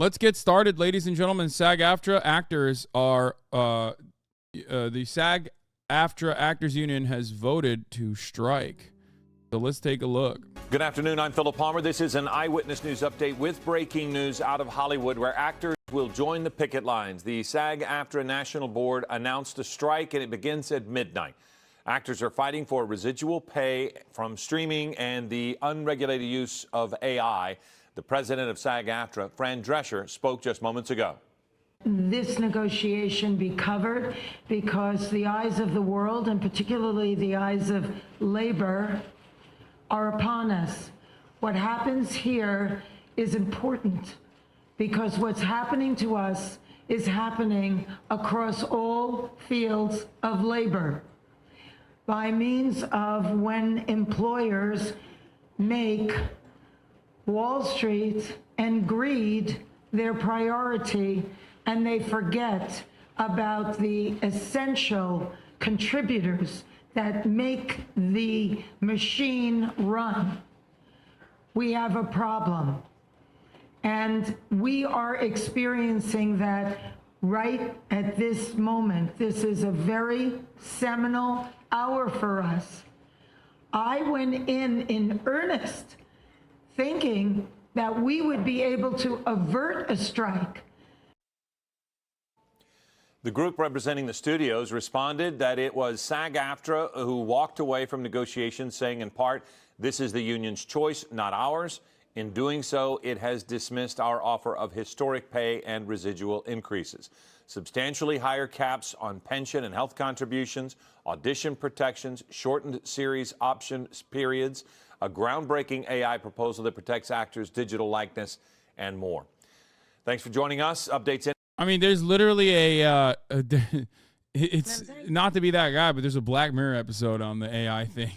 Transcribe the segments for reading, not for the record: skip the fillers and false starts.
Let's get started, ladies and gentlemen. SAG-AFTRA actors are the SAG-AFTRA Actors Union has voted to strike. So let's take a look. Good afternoon. I'm Philip Palmer. This is an Eyewitness News update with breaking news out of Hollywood, where actors will join the picket lines. The SAG-AFTRA National Board announced a strike, and it begins at midnight. Actors are fighting for residual pay from streaming and the unregulated use of AI. The president of SAG-AFTRA, Fran Drescher, spoke just moments ago. This negotiation be covered because the eyes of the world, and particularly the eyes of labor, are upon us. What happens here is important because what's happening to us is happening across all fields of labor by means of when employers make Wall Street and greed their priority, and they forget about the essential contributors that make the machine run. We have a problem, and we are experiencing that right at this moment. This is a very seminal hour for us. I went in earnest, thinking that we would be able to avert a strike. The group representing the studios responded that it was SAG-AFTRA who walked away from negotiations, saying in part, "This is the union's choice, not ours. In doing so, it has dismissed our offer of historic pay and residual increases. Substantially higher caps on pension and health contributions, audition protections, shortened series option periods, a groundbreaking AI proposal that protects actors' digital likeness, and more." Thanks for joining us. Updates in. I mean, there's literally it's not to be that guy, but there's a Black Mirror episode on the AI thing.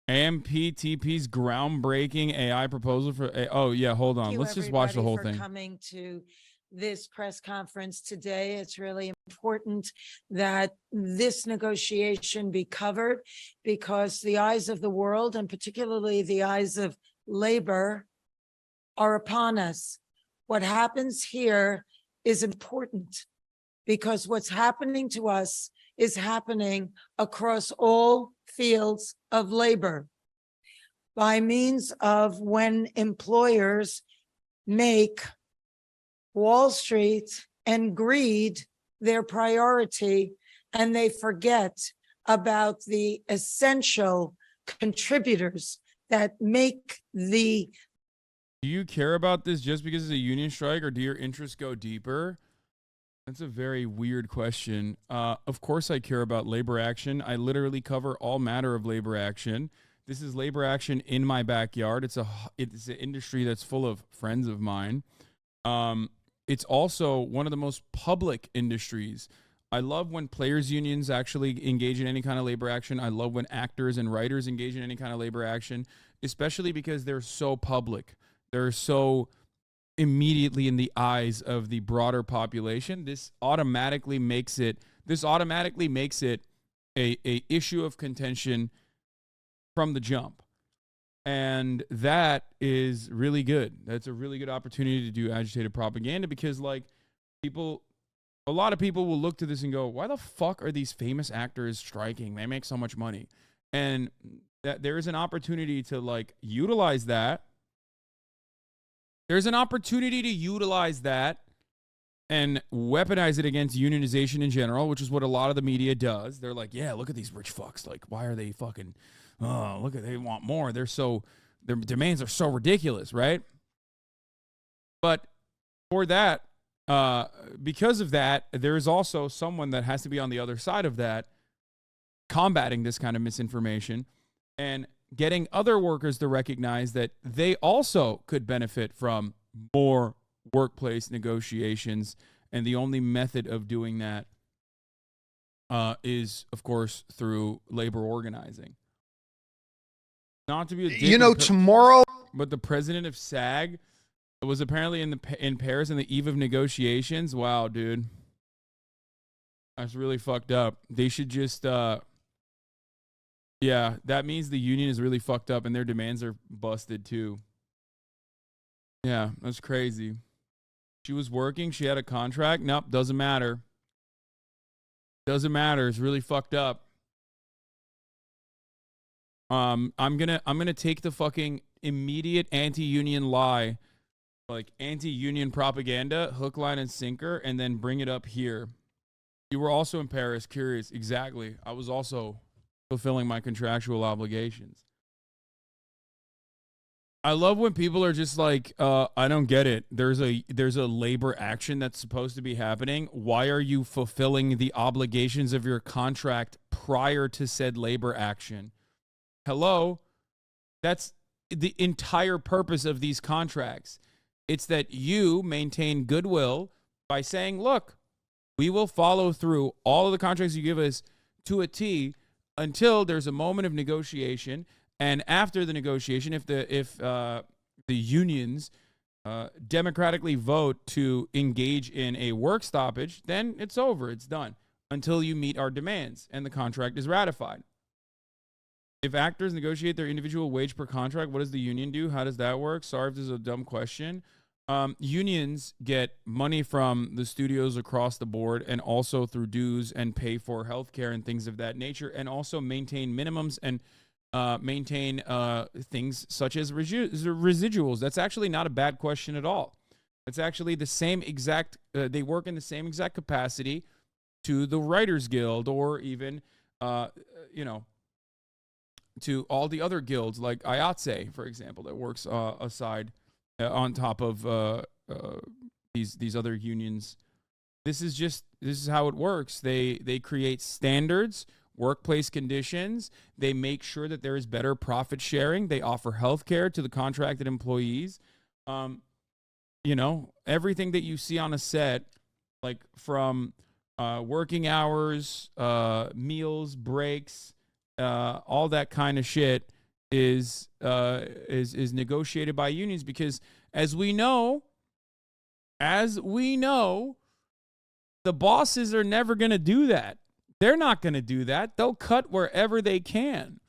AMPTP's groundbreaking AI proposal for oh yeah, hold on. Let's just watch the whole thing. Coming to this press conference today. It's really important that this negotiation be covered because the eyes of the world, and particularly the eyes of labor, are upon us. What happens here is important because what's happening to us is happening across all fields of labor by means of when employers make Wall Street and greed their priority, and they forget about the essential contributors that make the. Do you care about this just because it's a union strike, or do your interests go deeper? That's a very weird question. Of course I care about labor action. I literally cover all matter of labor action. This is labor action in my backyard. It's an industry that's full of friends of mine. It's also one of the most public industries. I love when players' unions actually engage in any kind of labor action. I love when actors and writers engage in any kind of labor action, especially because they're so public. They're so immediately in the eyes of the broader population. This automatically makes it a issue of contention from the jump. And that is really good. That's a really good opportunity to do agitated propaganda because, like, a lot of people will look to this and go, why the fuck are these famous actors striking? They make so much money. And that there is an opportunity to, like, utilize that. There's an opportunity to utilize that and weaponize it against unionization in general, which is what a lot of the media does. They're like, yeah, look at these rich fucks. Like, why are they fucking... Oh, look at, they want more. Their demands are so ridiculous, right? But for that, because of that, there is also someone that has to be on the other side of that, combating this kind of misinformation and getting other workers to recognize that they also could benefit from more workplace negotiations. And the only method of doing that is, of course, through labor organizing. Not to be a dick, tomorrow. But the president of SAG was apparently in Paris on the eve of negotiations. Wow, dude. That's really fucked up. They should just yeah, that means the union is really fucked up and their demands are busted too. Yeah, that's crazy. She was working. She had a contract. Nope, doesn't matter. Doesn't matter. It's really fucked up. I'm gonna take the fucking immediate anti-union lie, like anti-union propaganda, hook, line, and sinker, and then bring it up here. You were also in Paris. Curious. Exactly. I was also fulfilling my contractual obligations. I love when people are just like, I don't get it. There's a labor action that's supposed to be happening. Why are you fulfilling the obligations of your contract prior to said labor action? Hello? That's the entire purpose of these contracts. It's that you maintain goodwill by saying, look, we will follow through all of the contracts you give us to a T until there's a moment of negotiation. And after the negotiation, if the unions democratically vote to engage in a work stoppage, then it's over. It's done until you meet our demands and the contract is ratified. If actors negotiate their individual wage per contract, what does the union do? How does that work? Sorry if this is a dumb question. Unions get money from the studios across the board and also through dues and pay for healthcare and things of that nature, and also maintain minimums and maintain things such as residuals. That's actually not a bad question at all. It's actually the same exact, they work in the same exact capacity to the Writers Guild or even, to all the other guilds like IATSE, for example, that works aside on top of these other unions. This is how it works. They create standards, workplace conditions. They make sure that there is better profit sharing. They offer health care to the contracted employees. Everything that you see on a set, like from working hours, meals, breaks, all that kind of shit is negotiated by unions, because as we know, the bosses are never going to do that. They're not going to do that. They'll cut wherever they can.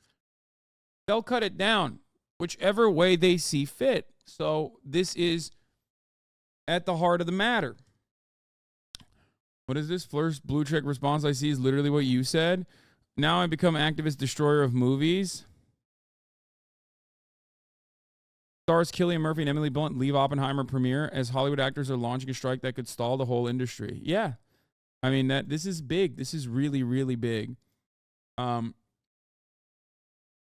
They'll cut it down whichever way they see fit. So this is at the heart of the matter. What is this? First blue check response I see is literally what you said. Now I become activist destroyer of movies. Stars Cillian Murphy and Emily Blunt leave Oppenheimer premiere as Hollywood actors are launching a strike that could stall the whole industry. Yeah. I mean, this is big. This is really, really big.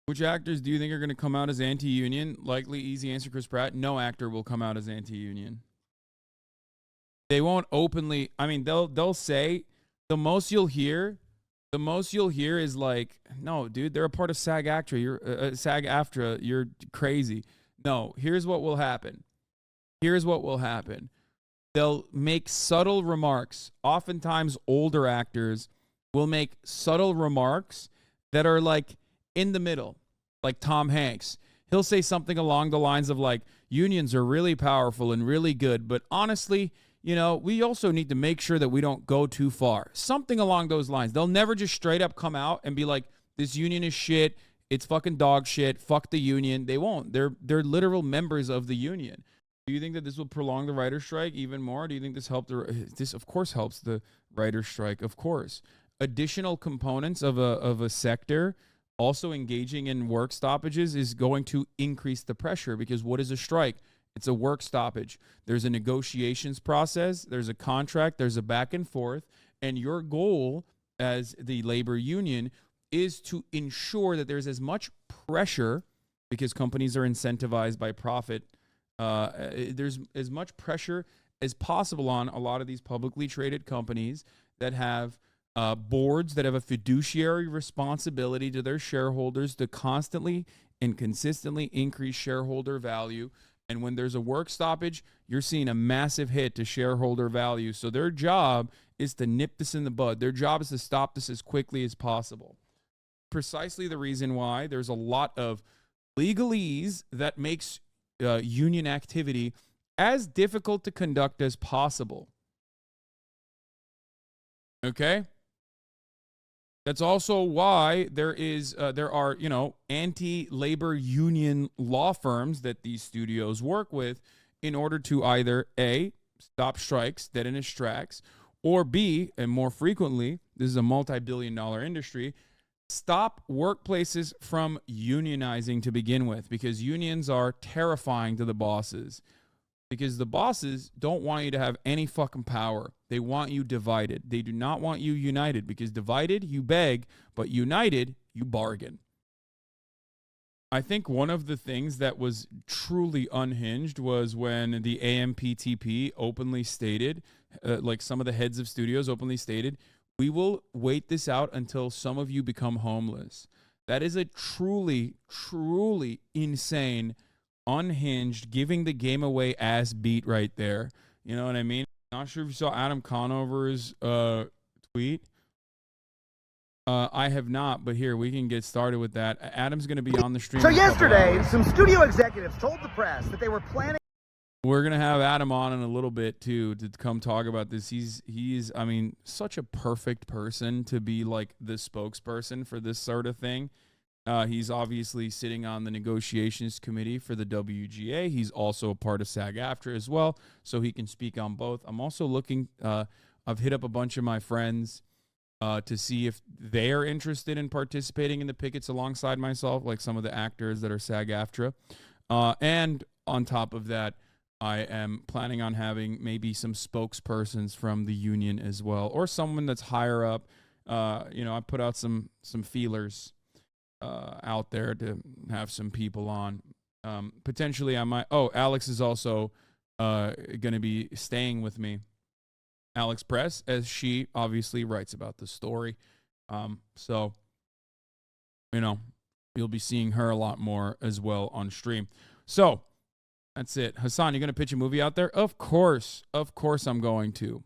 Which actors do you think are going to come out as anti-union? Likely easy answer, Chris Pratt. No actor will come out as anti-union. They won't openly. I mean, they'll say, the most you'll hear is like, no, dude, they're a part of SAG-AFTRA. SAG-AFTRA. You're crazy. No, here's what will happen. They'll make subtle remarks. Oftentimes, older actors will make subtle remarks that are like in the middle, like Tom Hanks. He'll say something along the lines of like, unions are really powerful and really good, but honestly, we also need to make sure that we don't go too far. Something along those lines. They'll never just straight up come out and be like, this union is shit. It's fucking dog shit. Fuck the union. They won't. They're literal members of the union. Do you think that this will prolong the writer's strike even more? Do you think this helped? This, of course, helps the writer's strike. Of course. Additional components of a sector also engaging in work stoppages is going to increase the pressure, because what is a strike? It's a work stoppage. There's a negotiations process. There's a contract. There's a back and forth. And your goal as the labor union is to ensure that there's as much pressure, because companies are incentivized by profit. There's as much pressure as possible on a lot of these publicly traded companies that have boards that have a fiduciary responsibility to their shareholders to constantly and consistently increase shareholder value. And when there's a work stoppage, you're seeing a massive hit to shareholder value. So their job is to nip this in the bud. Their job is to stop this as quickly as possible. Precisely the reason why there's a lot of legalese that makes union activity as difficult to conduct as possible. Okay? That's also why there are anti-labor union law firms that these studios work with in order to either A, stop strikes dead in its tracks, or B, and more frequently, this is a multi-billion-dollar industry, stop workplaces from unionizing to begin with, because unions are terrifying to the bosses. Because the bosses don't want you to have any fucking power. They want you divided. They do not want you united, because divided, you beg, but united, you bargain. I think one of the things that was truly unhinged was when the AMPTP openly stated, like some of the heads of studios openly stated, we will wait this out until some of you become homeless. That is a truly, truly insane, unhinged, giving the game away ass beat right there. You know what I mean? Not sure if you saw Adam Conover's tweet. I have not, but here, we can get started with that. Adam's going to be on the stream. So yesterday, some studio executives told the press that they were planning. We're going to have Adam on in a little bit, too, to come talk about this. He's, I mean, such a perfect person to be, like, the spokesperson for this sort of thing. He's obviously sitting on the negotiations committee for the WGA. He's also a part of SAG-AFTRA as well, so he can speak on both. I'm also looking, I've hit up a bunch of my friends to see if they are interested in participating in the pickets alongside myself, like some of the actors that are SAG-AFTRA. And on top of that, I am planning on having maybe some spokespersons from the union as well, or someone that's higher up. I put out some feelers out there to have some people on. Potentially I might. Oh, Alex is also going to be staying with me. Alex Press, as she obviously writes about the story. So, you'll be seeing her a lot more as well on stream. So, that's it. Hasan, you're going to pitch a movie out there? Of course I'm going to.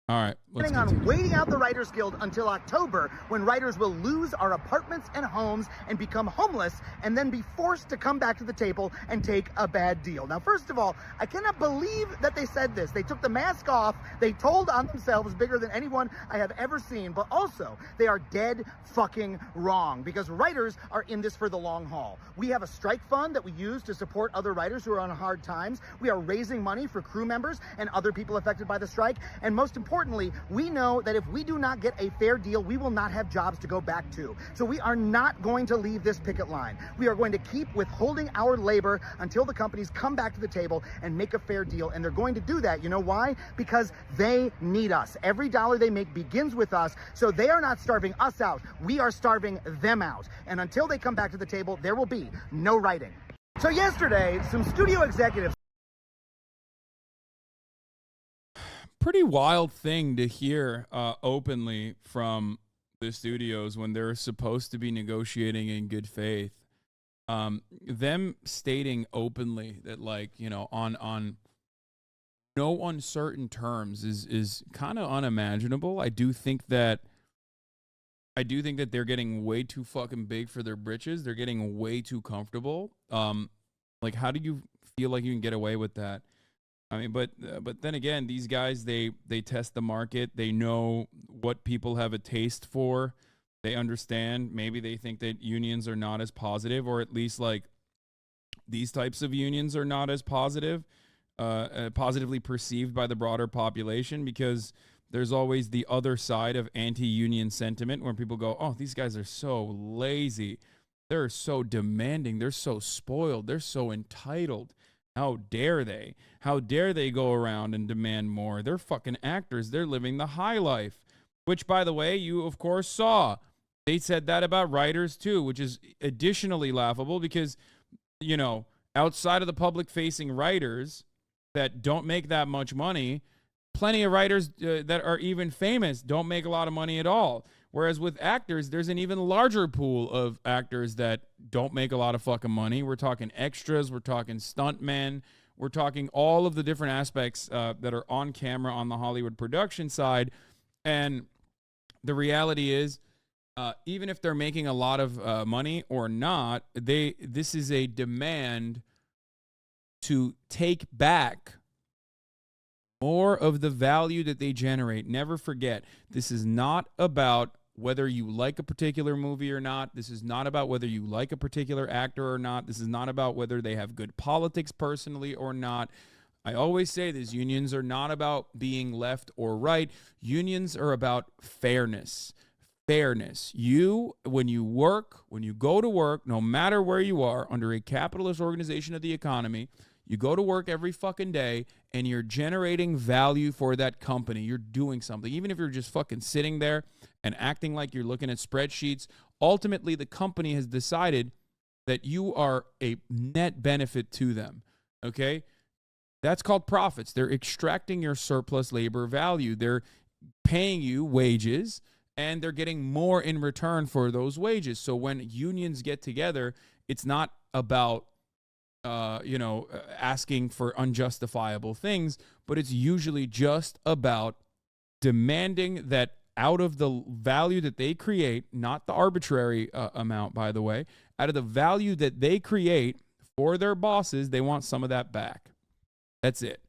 All right. Planning on waiting out the Writers Guild until October, when writers will lose our apartments and homes and become homeless, and then be forced to come back to the table and take a bad deal. Now, first of all, I cannot believe that they said this. They took the mask off. They told on themselves bigger than anyone I have ever seen. But also, they are dead fucking wrong, because writers are in this for the long haul. We have a strike fund that we use to support other writers who are on hard times. We are raising money for crew members and other people affected by the strike. And most importantly, we know that if we do not get a fair deal, we will not have jobs to go back to. So we are not going to leave this picket line. We are going to keep withholding our labor until the companies come back to the table and make a fair deal. And they're going to do that. You know why? Because they need us. Every dollar they make begins with us. So they are not starving us out. We are starving them out. And until they come back to the table, there will be no writing. So yesterday, some studio executives. Pretty wild thing to hear openly from the studios when they're supposed to be negotiating in good faith. Them stating openly that, like, on no uncertain terms is kind of unimaginable. I do think that they're getting way too fucking big for their britches. They're getting way too comfortable. Like, how do you feel like you can get away with that? I mean, but then again, these guys, they test the market. They know what people have a taste for. They understand. Maybe they think that unions are not as positive, or at least, like, these types of unions are not as positively perceived by the broader population, because there's always the other side of anti-union sentiment where people go, oh, these guys are so lazy. They're so demanding. They're so spoiled. They're so entitled. How dare they? How dare they go around and demand more? They're fucking actors. They're living the high life, which, by the way, you, of course, saw. They said that about writers, too, which is additionally laughable because, outside of the public-facing writers that don't make that much money, plenty of writers that are even famous don't make a lot of money at all. Whereas with actors, there's an even larger pool of actors that don't make a lot of fucking money. We're talking extras. We're talking stuntmen. We're talking all of the different aspects that are on camera on the Hollywood production side. And the reality is, even if they're making a lot of money or not, this is a demand to take back more of the value that they generate. Never forget, this is not about whether you like a particular movie or not. This is not about whether you like a particular actor or not. This is not about whether they have good politics personally or not. I always say this, unions are not about being left or right. Unions are about fairness. Fairness. When you go to work, no matter where you are, under a capitalist organization of the economy, you go to work every fucking day and you're generating value for that company. You're doing something. Even if you're just fucking sitting there and acting like you're looking at spreadsheets, ultimately the company has decided that you are a net benefit to them. Okay? That's called profits. They're extracting your surplus labor value. They're paying you wages, and they're getting more in return for those wages. So when unions get together, it's not about asking for unjustifiable things, but it's usually just about demanding that out of the value that they create, not the arbitrary amount, by the way, out of the value that they create for their bosses, they want some of that back. That's it.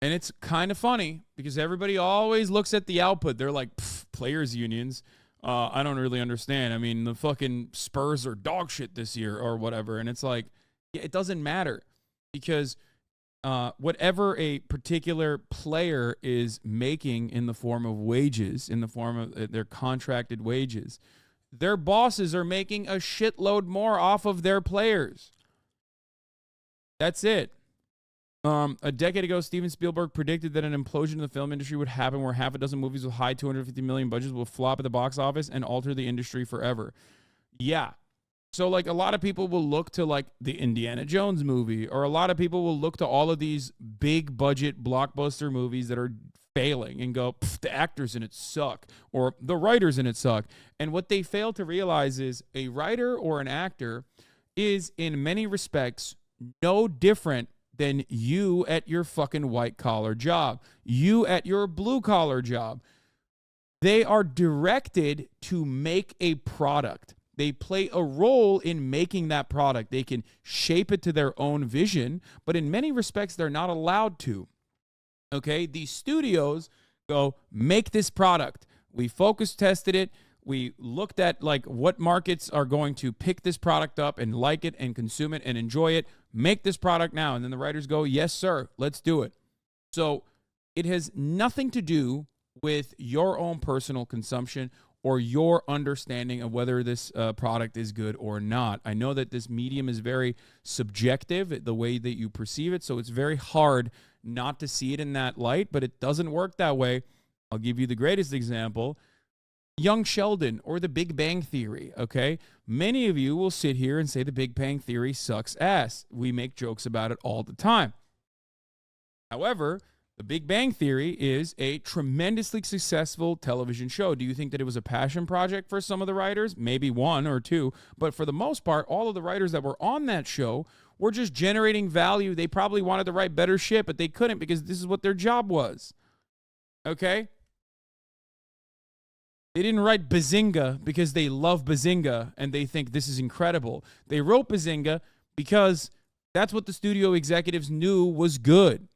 And it's kind of funny because everybody always looks at the output. They're like, players unions. I don't really understand. I mean, the fucking Spurs are dog shit this year or whatever. And it's like, yeah, it doesn't matter because whatever a particular player is making in the form of wages, in the form of their contracted wages, their bosses are making a shitload more off of their players. That's it. A decade ago, Steven Spielberg predicted that an implosion in the film industry would happen where half a dozen movies with high $250 million budgets will flop at the box office and alter the industry forever. Yeah. So, like, a lot of people will look to, like, the Indiana Jones movie, or a lot of people will look to all of these big budget blockbuster movies that are failing and go, the actors in it suck, or the writers in it suck. And what they fail to realize is a writer or an actor is, in many respects, no different than you at your fucking white-collar job, you at your blue-collar job. They are directed to make a product. They play a role in making that product. They can shape it to their own vision, but in many respects, they're not allowed to. Okay? These studios go, make this product. We focus tested it. We looked at like what markets are going to pick this product up and like it and consume it and enjoy it. Make this product now. And then the writers go, yes, sir, let's do it. So it has nothing to do with your own personal consumption or your understanding of whether this product is good or not. I know that this medium is very subjective, the way that you perceive it, so it's very hard not to see it in that light, but it doesn't work that way. I'll give you the greatest example. Young Sheldon or the Big Bang Theory, okay? Many of you will sit here and say the Big Bang Theory sucks ass. We make jokes about it all the time. However, the Big Bang Theory is a tremendously successful television show. Do you think that it was a passion project for some of the writers? Maybe one or two. But for the most part, all of the writers that were on that show were just generating value. They probably wanted to write better shit, but they couldn't because this is what their job was. Okay? They didn't write Bazinga because they love Bazinga and they think this is incredible. They wrote Bazinga because that's what the studio executives knew was good.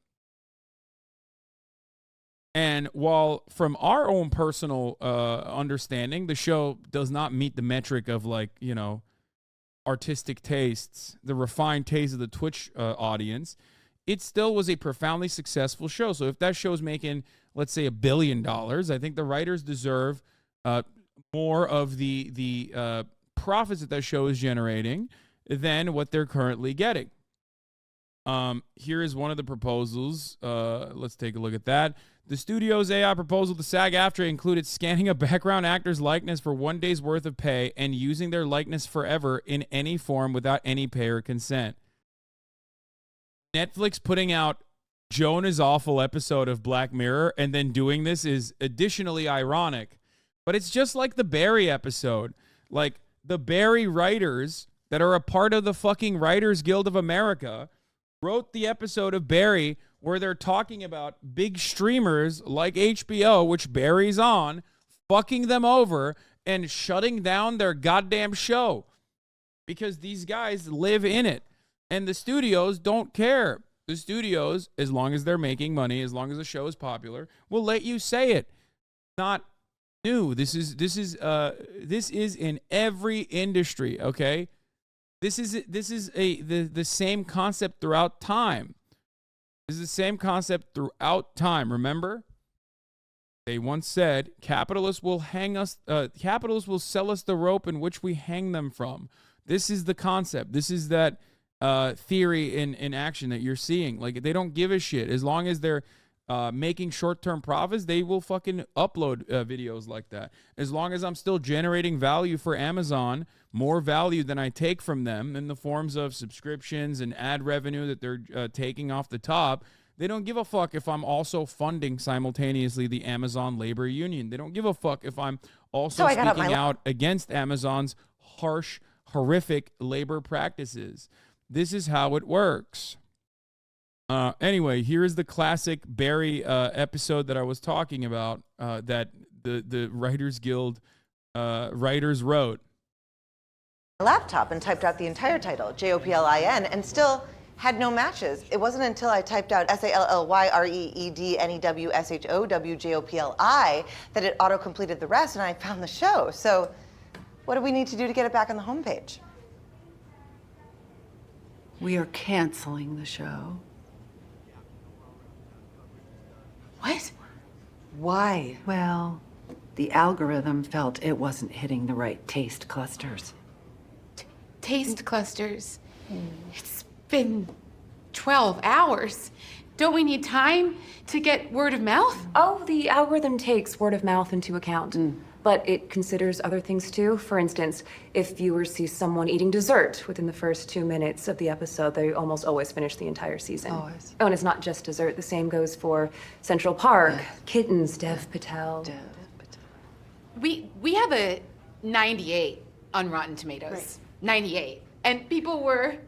And while from our own personal understanding, the show does not meet the metric of artistic tastes, the refined taste of the Twitch audience, it still was a profoundly successful show. So if that show is making, let's say, $1 billion, I think the writers deserve more of the profits that show is generating than what they're currently getting. Here is one of the proposals. Let's take a look at that. The studio's AI proposal to SAG-AFTRA included scanning a background actor's likeness for 1 day's worth of pay and using their likeness forever in any form without any pay or consent. Netflix putting out Joan is Awful episode of Black Mirror and then doing this is additionally ironic. But it's just like the Barry episode. Like, the Barry writers that are a part of the fucking Writers Guild of America wrote the episode of Barry where they're talking about big streamers like HBO, which Barry's on, fucking them over and shutting down their goddamn show because these guys live in it. And the studios don't care. The studios, as long as they're making money, as long as the show is popular, will let you say it. Not new. This is in every industry, okay? This is the same concept throughout time. This is the same concept throughout time. Remember? They once said, capitalists will capitalists will sell us the rope in which we hang them from. This is the concept. This is that theory in action that you're seeing. Like, they don't give a shit. As long as they're making short-term profits, they will fucking upload videos like that. As long as I'm still generating value for Amazon, more value than I take from them in the forms of subscriptions and ad revenue that they're taking off the top, they don't give a fuck if I'm also funding simultaneously the Amazon labor union. They don't give a fuck if I'm also speaking out against Amazon's harsh, horrific labor practices. This is how it works. Anyway, here is the classic Barry episode that I was talking about that the Writers Guild writers wrote. Laptop and typed out the entire title, Joplin, and still had no matches. It wasn't until I typed out SALLYREEDNEWSHOWJOPLI that it auto-completed the rest, and I found the show. So what do we need to do to get it back on the homepage? We are canceling the show. What? Why? Well, the algorithm felt it wasn't hitting the right taste clusters. Taste clusters? It's been 12 hours. Don't we need time to get word of mouth? Oh, the algorithm takes word of mouth into account, but it considers other things too. For instance, if viewers see someone eating dessert within the first 2 minutes of the episode, they almost always finish the entire season. Always. Oh, and it's not just dessert. The same goes for Central Park, Kittens, Dev Patel. We have a 98 on Rotten Tomatoes. Right. 98. And people were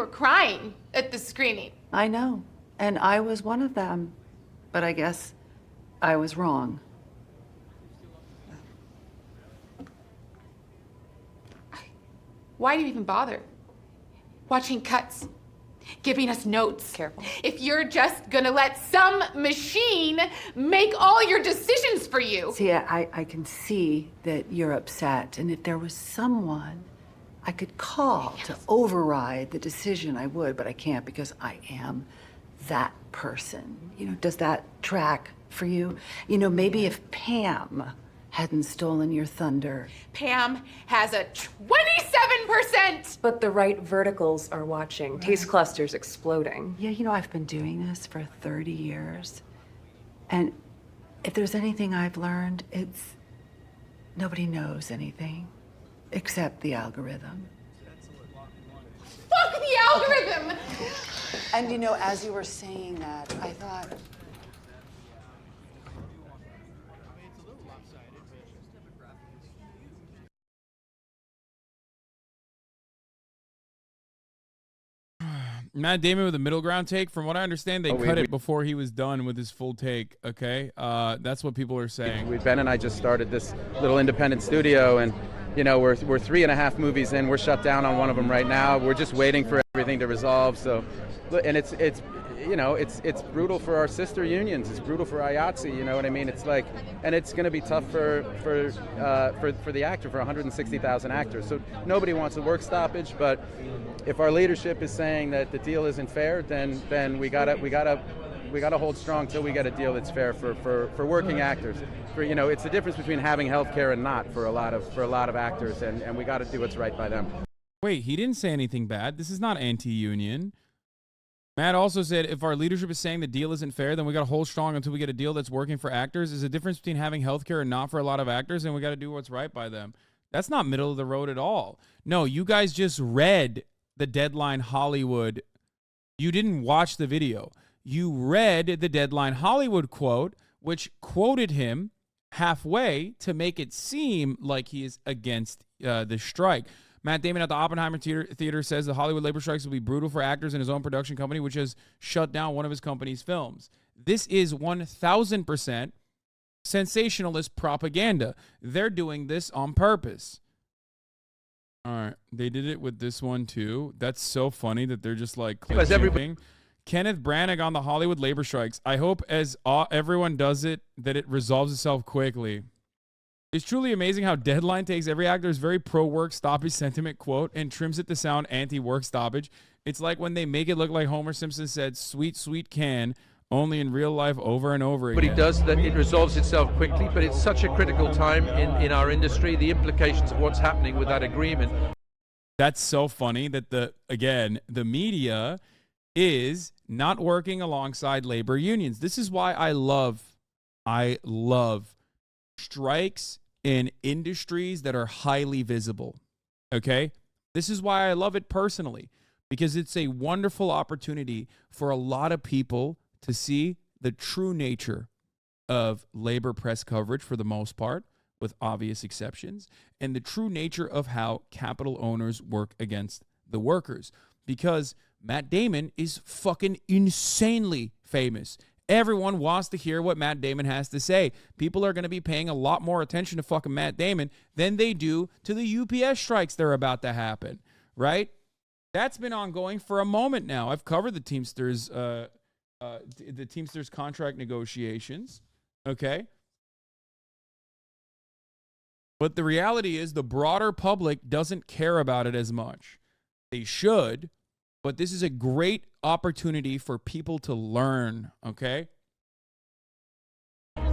crying at the screening. I know, and I was one of them, but I guess I was wrong. Why do you even bother? Watching cuts, giving us notes. Careful. If you're just gonna let some machine make all your decisions for you. See, I can see that you're upset, and if there was someone I could call to override the decision, I would, but I can't because I am that person. You know, does that track for you? You know, maybe if Pam hadn't stolen your thunder. Pam has a 27%. But the right verticals are watching. Right. Taste clusters exploding. Yeah, you know, I've been doing this for 30 years. And if there's anything I've learned, it's nobody knows anything except the algorithm. Fuck the algorithm! And you know, as you were saying that, I thought, Matt Damon with a middle ground take. From what I understand, they cut it before he was done with his full take. Okay, that's what people are saying. Ben and I just started this little independent studio, and you know, we're 3.5 movies in. We're shut down on one of them right now. We're just waiting for everything to resolve. So, and it's you know, it's brutal for our sister unions. It's brutal for IATSE. You know what I mean? It's like, and it's going to be tough for the actor, for 160,000 actors. So nobody wants a work stoppage. But if our leadership is saying that the deal isn't fair, then we gotta hold strong till we get a deal that's fair for working actors. For, you know, it's the difference between having health care and not for a lot of actors, and we got to do what's right by them. Wait, he didn't say anything bad. This is not anti-union. Matt also said, if our leadership is saying the deal isn't fair, then we got to hold strong until we get a deal that's working for actors. There's a difference between having health care and not for a lot of actors, and we got to do what's right by them. That's not middle of the road at all. No, you guys just read the Deadline Hollywood. You didn't watch the video. You read the Deadline Hollywood quote, which quoted him halfway to make it seem like he is against the strike. Matt Damon at the Oppenheimer Theater says the Hollywood labor strikes will be brutal for actors in his own production company, which has shut down one of his company's films. This is 1,000% sensationalist propaganda. They're doing this on purpose. All right. They did it with this one, too. That's so funny that they're just like clip Kenneth Branagh on the Hollywood labor strikes. I hope as everyone does it, that it resolves itself quickly. It's truly amazing how Deadline takes every actor's very pro-work stoppage sentiment quote and trims it to sound anti-work stoppage. It's like when they make it look like Homer Simpson said, "Sweet, sweet can," only in real life over and over again. But it does that. It resolves itself quickly, but it's such a critical time in our industry. The implications of what's happening with that agreement. That's so funny that the media is not working alongside labor unions. This is why I love strikes in industries that are highly visible. Okay? This is why I love it personally, because it's a wonderful opportunity for a lot of people to see the true nature of labor press coverage for the most part, with obvious exceptions, and the true nature of how capital owners work against the workers. Because Matt Damon is fucking insanely famous. Everyone wants to hear what Matt Damon has to say. People are going to be paying a lot more attention to fucking Matt Damon than they do to the UPS strikes that are about to happen, right? That's been ongoing for a moment now. I've covered the Teamsters contract negotiations, okay? But the reality is the broader public doesn't care about it as much. They should, but this is a great opportunity for people to learn, okay?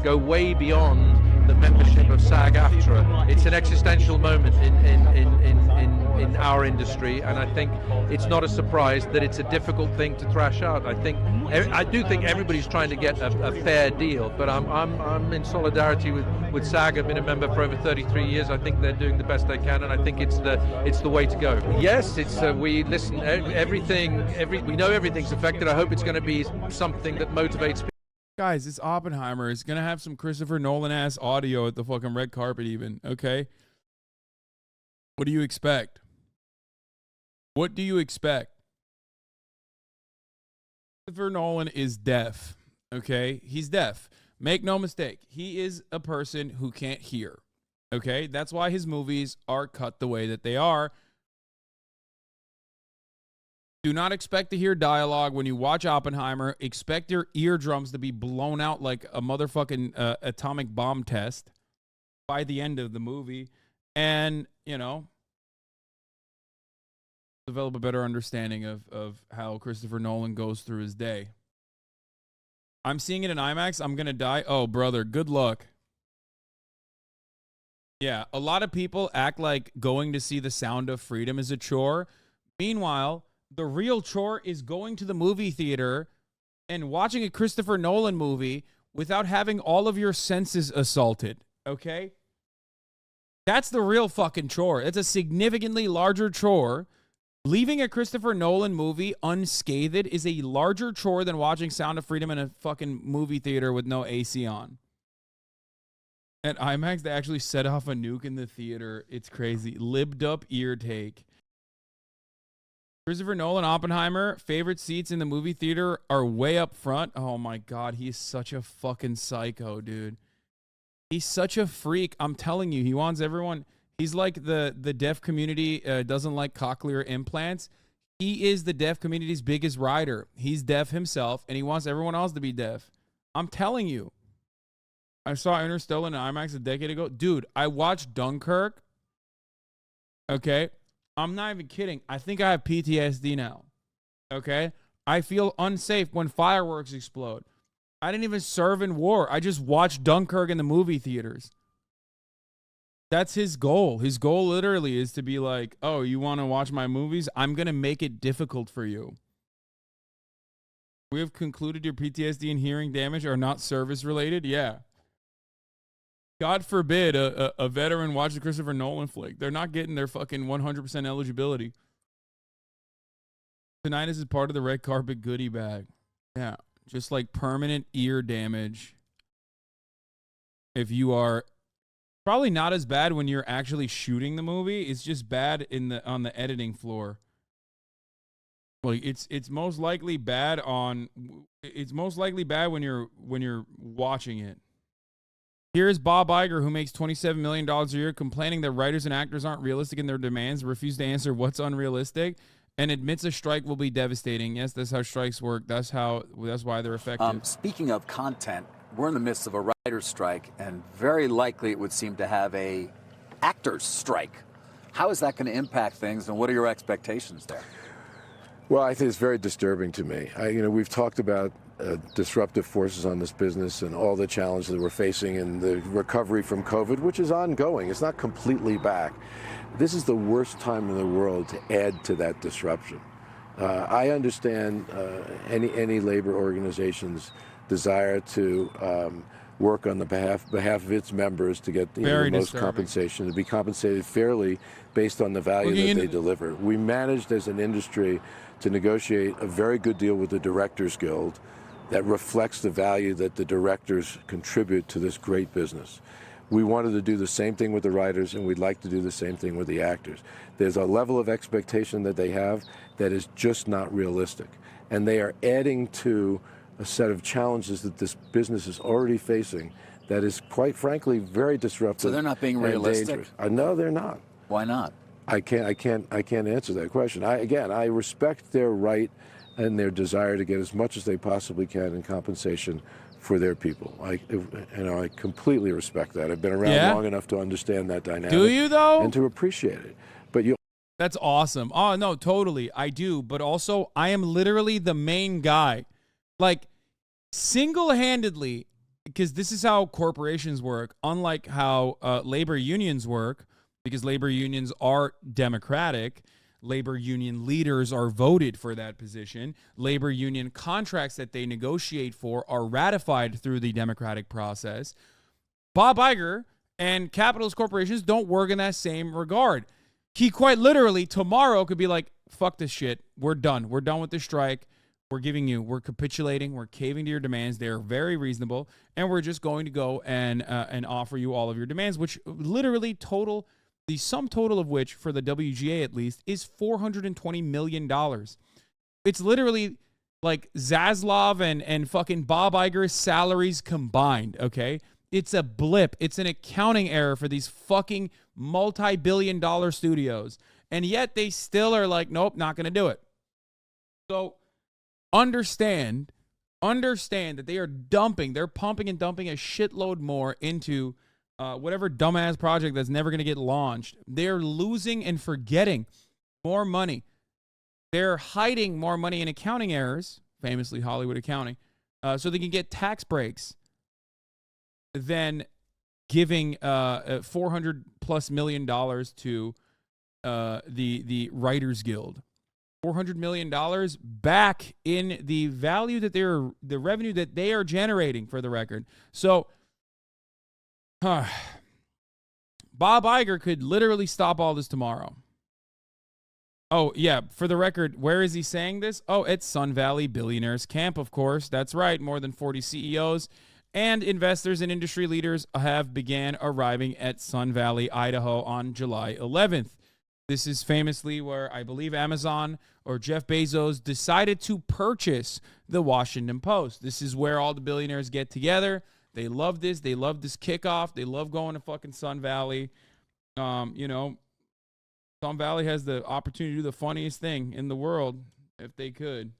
Go way beyond the membership of SAG-AFTRA. It's an existential moment in our industry, and I think it's not a surprise that it's a difficult thing to thrash out. I do think everybody's trying to get a fair deal, but I'm in solidarity with SAG. I've been a member for over 33 years. I think they're doing the best they can, and I think it's the way to go. Yes, it's we listen we know everything's affected. I hope it's going to be something that motivates people. Guys, it's Oppenheimer. It's going to have some Christopher Nolan-ass audio at the fucking red carpet even, okay? What do you expect? What do you expect? Christopher Nolan is deaf, okay? He's deaf. Make no mistake. He is a person who can't hear, okay? That's why his movies are cut the way that they are. Do not expect to hear dialogue when you watch Oppenheimer. Expect your eardrums to be blown out like a motherfucking atomic bomb test by the end of the movie. And, you know, develop a better understanding of how Christopher Nolan goes through his day. I'm seeing it in IMAX. I'm going to die. Oh, brother, good luck. Yeah, a lot of people act like going to see The Sound of Freedom is a chore. Meanwhile, the real chore is going to the movie theater and watching a Christopher Nolan movie without having all of your senses assaulted, okay? That's the real fucking chore. It's a significantly larger chore. Leaving a Christopher Nolan movie unscathed is a larger chore than watching Sound of Freedom in a fucking movie theater with no AC on. At IMAX, they actually set off a nuke in the theater. It's crazy. Libbed up ear take. Christopher Nolan, Oppenheimer, favorite seats in the movie theater are way up front. Oh my God, he's such a fucking psycho, dude. He's such a freak. I'm telling you, he wants everyone. He's like the deaf community doesn't like cochlear implants. He is the deaf community's biggest rider. He's deaf himself, and he wants everyone else to be deaf. I'm telling you. I saw Interstellar in IMAX a decade ago. Dude, I watched Dunkirk. Okay? I'm not even kidding. I think I have PTSD now. Okay? I feel unsafe when fireworks explode. I didn't even serve in war. I just watched Dunkirk in the movie theaters. That's his goal. His goal literally is to be like, oh, you want to watch my movies? I'm going to make it difficult for you. We have concluded your PTSD and hearing damage are not service related. Yeah. God forbid a veteran watch the Christopher Nolan flick. They're not getting their fucking 100% eligibility. Tonight is part of the red carpet goodie bag. Yeah. Just like permanent ear damage. If you are probably not as bad when you're actually shooting the movie. It's just bad on the editing floor. Well, it's most likely bad when you're watching it. Here's Bob Iger, who makes $27 million a year, complaining that writers and actors aren't realistic in their demands, refuse to answer what's unrealistic, and admits a strike will be devastating. Yes, that's how strikes work. That's why they're effective. Speaking of content, we're in the midst of a writer's strike, and very likely it would seem to have a actor's strike. How is that going to impact things, and what are your expectations there? Well, I think it's very disturbing to me. We've talked about disruptive forces on this business and all the challenges that we're facing and the recovery from COVID, which is ongoing. It's not completely back. This is the worst time in the world to add to that disruption. I understand any labor organization's desire to work on the behalf of its members to get the most compensation, to be compensated fairly based on the value that they deliver. We managed as an industry to negotiate a very good deal with the Directors Guild that reflects the value that the directors contribute to this great business. We wanted to do the same thing with the writers, and we'd like to do the same thing with the actors. There's a level of expectation that they have that is just not realistic. And they are adding to a set of challenges that this business is already facing that is, quite frankly, very disruptive. So they're not being realistic? No, they're not. Why not? I can't answer that question. I respect their right and their desire to get as much as they possibly can in compensation for their people. I completely respect that. I've been around long enough to understand that dynamic. Do you, though? And to appreciate it. But That's awesome. Oh, no, totally. I do. But also, I am literally the main guy. Like, single-handedly, because this is how corporations work, unlike how labor unions work, because labor unions are democratic. Labor union leaders are voted for that position. Labor union contracts that they negotiate for are ratified through the democratic process. Bob Iger and capitalist corporations don't work in that same regard. He quite literally tomorrow could be like, fuck this shit. We're done. We're done with the strike. We're capitulating. We're caving to your demands. They're very reasonable. And we're just going to go and offer you all of your demands, which literally the sum total of which, for the WGA at least, is $420 million. It's literally like Zaslav and fucking Bob Iger's salaries combined, okay? It's a blip. It's an accounting error for these fucking multi-billion-dollar studios. And yet they still are like, nope, not going to do it. So understand that they're pumping and dumping a shitload more into whatever dumbass project that's never going to get launched. They're losing and forgetting more money. They're hiding more money in accounting errors, famously Hollywood accounting, so they can get tax breaks than giving $400+ million to the Writers Guild. $400 million back in the value that the revenue that they are generating, for the record. So Bob Iger could literally stop all this tomorrow. Oh, yeah, for the record, where is he saying this? Oh, it's Sun Valley Billionaires Camp, of course. That's right. More than 40 CEOs and investors and industry leaders have began arriving at Sun Valley, Idaho on July 11th. This is famously where I believe Amazon or Jeff Bezos decided to purchase the Washington Post. This is where all the billionaires get together. They love this. They love this kickoff. They love going to fucking Sun Valley. Sun Valley has the opportunity to do the funniest thing in the world if they could.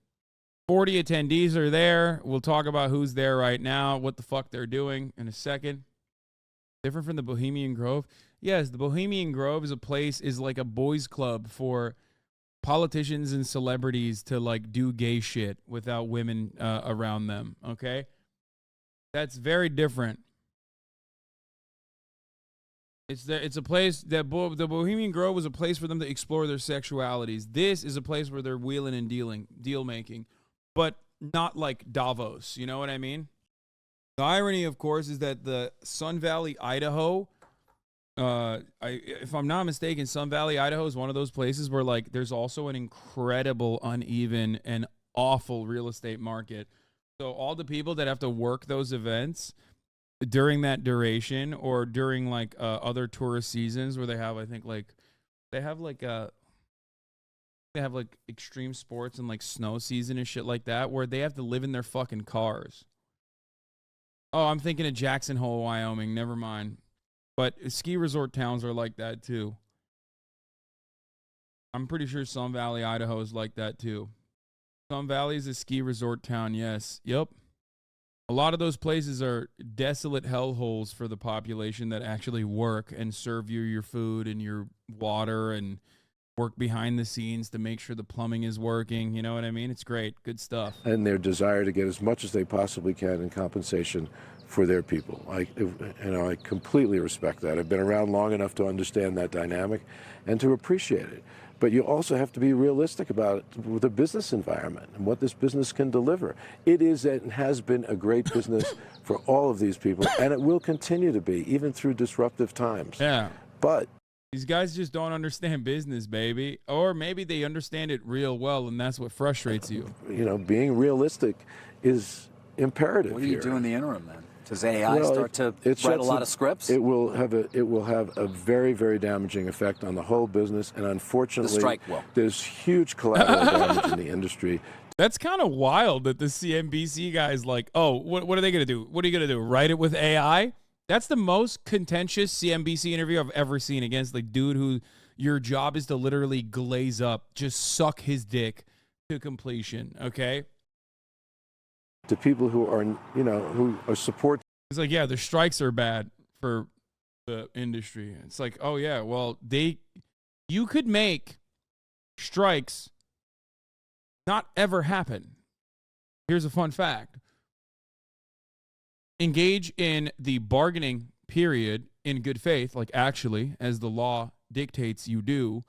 40 attendees are there. We'll talk about who's there right now, what the fuck they're doing in a second. Different from the Bohemian Grove. Yes, the Bohemian Grove is like a boys club for politicians and celebrities to like do gay shit without women around them, okay? That's very different. It's a place that the Bohemian Grove was a place for them to explore their sexualities. This is a place where they're wheeling and deal making, but not like Davos. You know what I mean? The irony, of course, is that the Sun Valley, Idaho. If I'm not mistaken, Sun Valley, Idaho is one of those places where like there's also an incredible, uneven, and awful real estate market. So all the people that have to work those events during that duration or during like other tourist seasons where they have, I think like they have like extreme sports and like snow season and shit like that where they have to live in their fucking cars. Oh, I'm thinking of Jackson Hole, Wyoming. Never mind. But ski resort towns are like that too. I'm pretty sure Sun Valley, Idaho is like that too. Sun Valley is a ski resort town, yes. Yep. A lot of those places are desolate hellholes for the population that actually work and serve you your food and your water and work behind the scenes to make sure the plumbing is working. You know what I mean? It's great. Good stuff. And their desire to get as much as they possibly can in compensation for their people. I completely respect that. I've been around long enough to understand that dynamic and to appreciate it. But you also have to be realistic about the business environment and what this business can deliver. It is and has been a great business for all of these people, and it will continue to be, even through disruptive times. Yeah. But these guys just don't understand business, baby. Or maybe they understand it real well, and that's what frustrates you. You know, being realistic is imperative. What do you do in the interim, then? Does AI start to write a lot of scripts? It will have a very, very damaging effect on the whole business, and unfortunately, the strike will. There's huge collateral damage in the industry. That's kind of wild that the CNBC guy's like, oh, what are they going to do? What are you going to do? Write it with AI? That's the most contentious CNBC interview I've ever seen against the dude who your job is to literally glaze up, just suck his dick to completion, okay? To people who are, who are support. It's like, yeah, the strikes are bad for the industry. It's like, oh yeah, well, you could make strikes not ever happen. Here's a fun fact. Engage in the bargaining period in good faith, like actually, as the law dictates you do,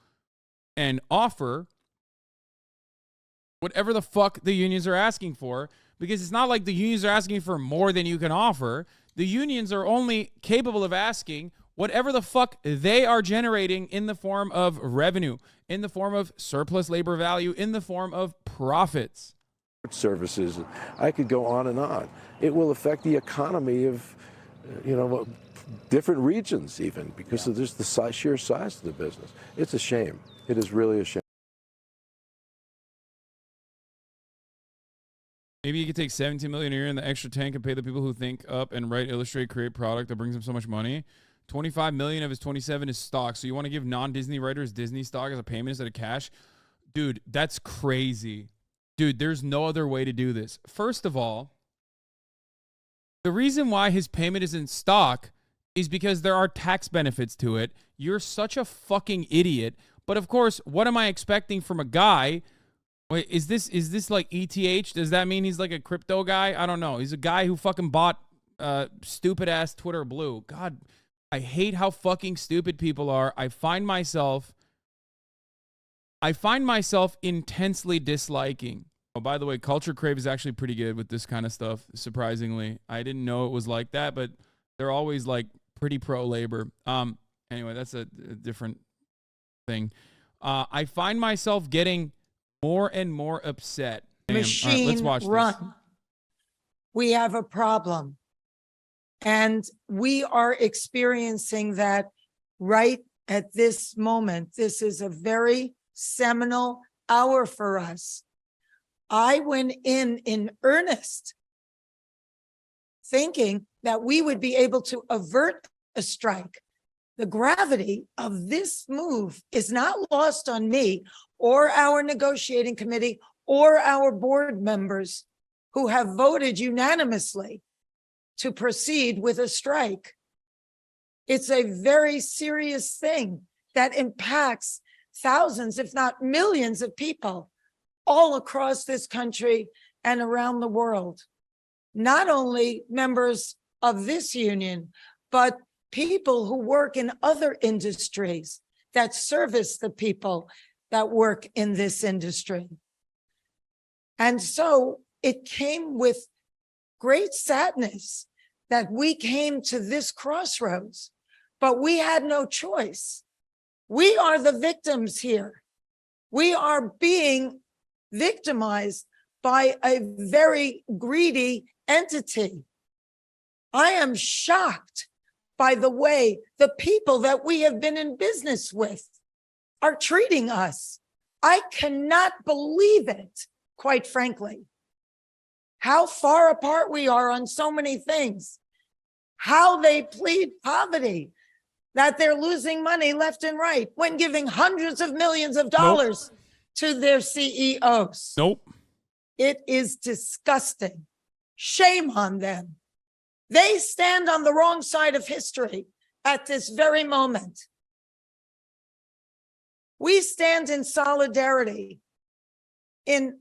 and offer whatever the fuck the unions are asking for, because it's not like the unions are asking for more than you can offer. The unions are only capable of asking whatever the fuck they are generating in the form of revenue, in the form of surplus labor value, in the form of profits. Services. I could go on and on. It will affect the economy of, different regions even, because of just the sheer size of the business. It's a shame. It is really a shame. Maybe you could take $17 million a year in the extra tank and pay the people who think up and write, illustrate, create product that brings them so much money. $25 million of his $27 is stock. So you want to give non-Disney writers Disney stock as a payment instead of cash? Dude, that's crazy. Dude, there's no other way to do this. First of all, the reason why his payment is in stock is because there are tax benefits to it. You're such a fucking idiot. But of course, what am I expecting from a guy? Wait, is this like ETH? Does that mean he's like a crypto guy? I don't know. He's a guy who fucking bought stupid ass Twitter Blue. God, I hate how fucking stupid people are. I find myself intensely disliking. Oh, by the way, Culture Crave is actually pretty good with this kind of stuff, surprisingly. I didn't know it was like that, but they're always like pretty pro-labor. Anyway, that's a different thing. I find myself getting more and more upset. Machine let's watch run. this. We have a problem. And we are experiencing that right at this moment. This is a very seminal hour for us. I went in earnest, thinking that we would be able to avert a strike. The gravity of this move is not lost on me or our negotiating committee or our board members who have voted unanimously to proceed with a strike. It's a very serious thing that impacts thousands, if not millions of people all across this country and around the world. Not only members of this union, but people who work in other industries that service the people that work in this industry. And so it came with great sadness that we came to this crossroads, but we had no choice. We are the victims here. We are being victimized by a very greedy entity. I am shocked by the way the people that we have been in business with are treating us. I cannot believe it, quite frankly. How far apart we are on so many things. How they plead poverty, that they're losing money left and right when giving hundreds of millions of dollars to their CEOs. Nope. It is disgusting. Shame on them. They stand on the wrong side of history at this very moment. We stand in solidarity, in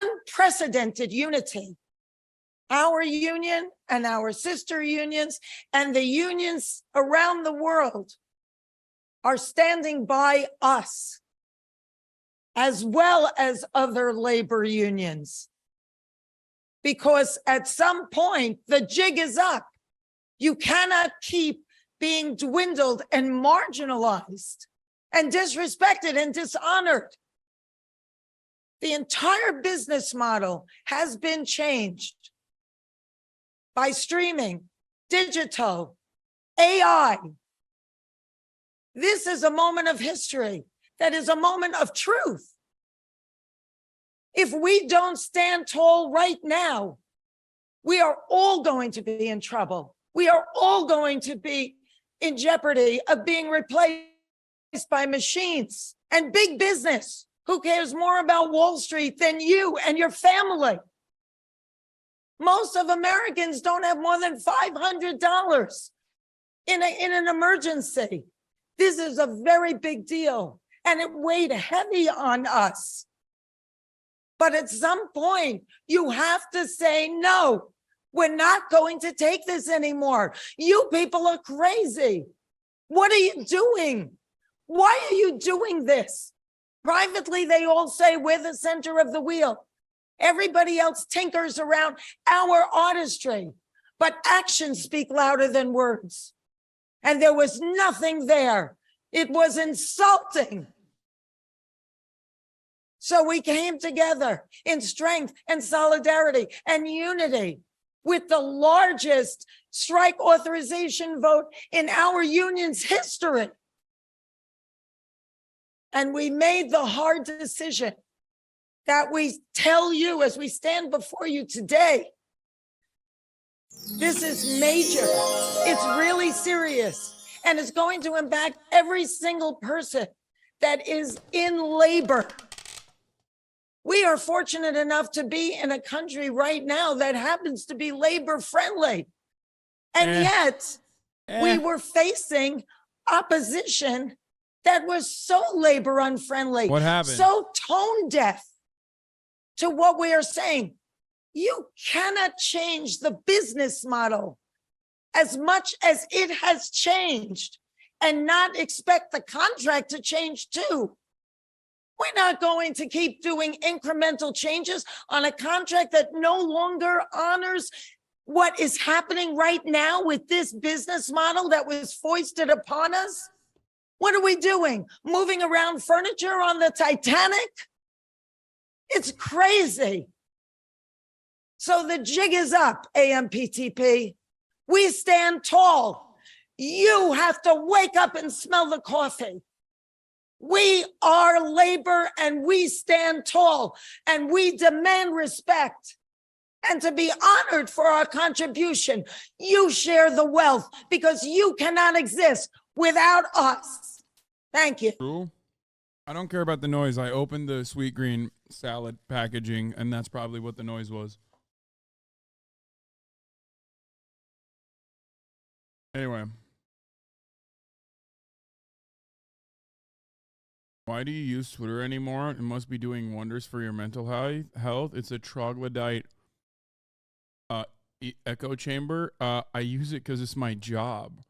unprecedented unity. Our union and our sister unions and the unions around the world are standing by us, as well as other labor unions. Because at some point, the jig is up. You cannot keep being dwindled and marginalized and disrespected and dishonored. The entire business model has been changed by streaming, digital, AI. This is a moment of history that is a moment of truth. If we don't stand tall right now, we are all going to be in trouble. We are all going to be in jeopardy of being replaced by machines and big business. Who cares more about Wall Street than you and your family? Most of Americans don't have more than $500 in an emergency. This is a very big deal, and it weighed heavy on us. But at some point, you have to say, no, we're not going to take this anymore. You people are crazy. What are you doing? Why are you doing this? Privately, they all say we're the center of the wheel. Everybody else tinkers around our artistry, but actions speak louder than words. And there was nothing there. It was insulting. So we came together in strength and solidarity and unity with the largest strike authorization vote in our union's history. And we made the hard decision that we tell you as we stand before you today. This is major. It's really serious. And it's going to impact every single person that is in labor. We are fortunate enough to be in a country right now that happens to be labor friendly. And yet we were facing opposition that was so labor unfriendly. What happened? So tone deaf to what we are saying. You cannot change the business model as much as it has changed and not expect the contract to change too. We're not going to keep doing incremental changes on a contract that no longer honors what is happening right now with this business model that was foisted upon us. What are we doing? Moving around furniture on the Titanic? It's crazy. So the jig is up, AMPTP. We stand tall. You have to wake up and smell the coffee. We are labor and we stand tall and we demand respect and to be honored for our contribution. You share the wealth because you cannot exist without us. Thank you. True. I don't care about the noise. I opened the sweet green salad packaging, and that's probably what the noise was. Anyway. Why do you use Twitter anymore? It must be doing wonders for your mental health. It's a troglodyte echo chamber. I use it because it's my job.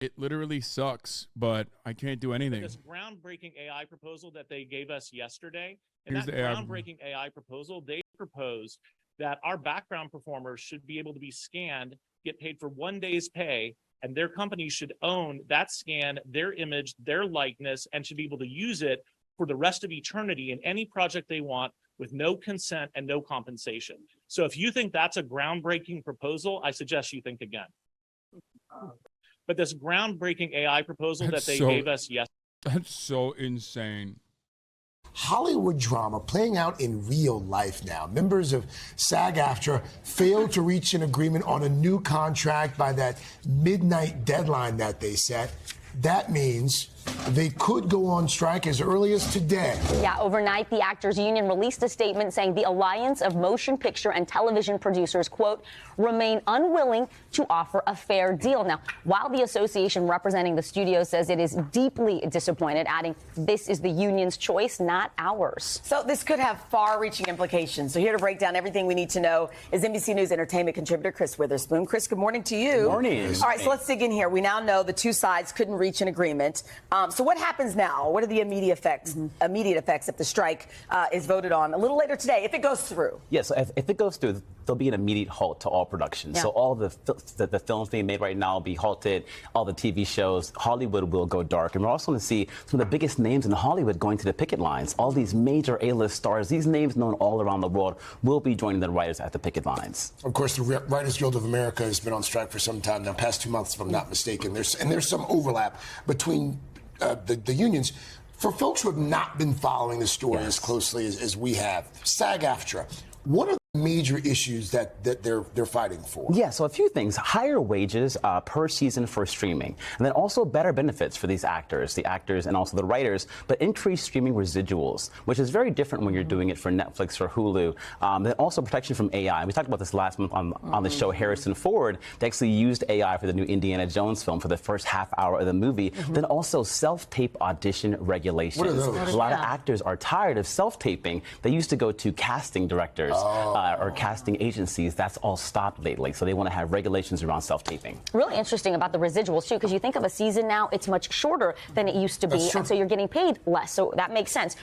It literally sucks, but I can't do anything. This groundbreaking AI proposal that they gave us yesterday, and Here's that the AI. groundbreaking AI proposal, they proposed that our background performers should be able to be scanned, get paid for 1 day's pay, and their company should own that scan, their image, their likeness, and should be able to use it for the rest of eternity in any project they want with no consent and no compensation. So if you think that's a groundbreaking proposal, I suggest you think again. But this groundbreaking AI proposal that they gave us yesterday. That's so insane. Hollywood drama playing out in real life now. Members of SAG-AFTRA failed to reach an agreement on a new contract by that midnight deadline that they set. That means they could go on strike as early as today. Yeah, overnight, the Actors Union released a statement saying the Alliance of Motion Picture and Television Producers, quote, remain unwilling to offer a fair deal. Now, while the association representing the studio says it is deeply disappointed, adding this is the union's choice, not ours. So this could have far-reaching implications. So here to break down everything we need to know is NBC News entertainment contributor Chris Witherspoon. Chris, good morning to you. Good morning. All right, so let's dig in here. We now know the two sides couldn't reach an agreement. So what happens now? What are the immediate effects? If the strike is voted on a little later today, if it goes through? Yes, if it goes through, there'll be an immediate halt to all production. Yeah. So all the films being made right now will be halted. All the TV shows, Hollywood will go dark, and we're also going to see some of the biggest names in Hollywood going to the picket lines. All these major A-list stars, these names known all around the world, will be joining the writers at the picket lines. Of course, the Writers Guild of America has been on strike for some time now, past 2 months, if I'm not mistaken. There's some overlap between the unions. For folks who have not been following the story as closely as we have, SAG-AFTRA, what are the major issues that they're fighting for? Yeah, so a few things. Higher wages per season for streaming, and then also better benefits for the actors and also the writers, but increased streaming residuals, which is very different when you're doing it for Netflix or Hulu. Then also protection from AI. We talked about this last month on the show Harrison Ford. They actually used AI for the new Indiana Jones film for the first half hour of the movie. Then also self-tape audition regulations. What are those? A lot of actors are tired of self-taping. They used to go to casting directors or casting agencies. That's all stopped lately. So they want to have regulations around self-taping. Really interesting about the residuals, too, because you think of a season now, it's much shorter than it used to be, and so you're getting paid less. So that makes sense.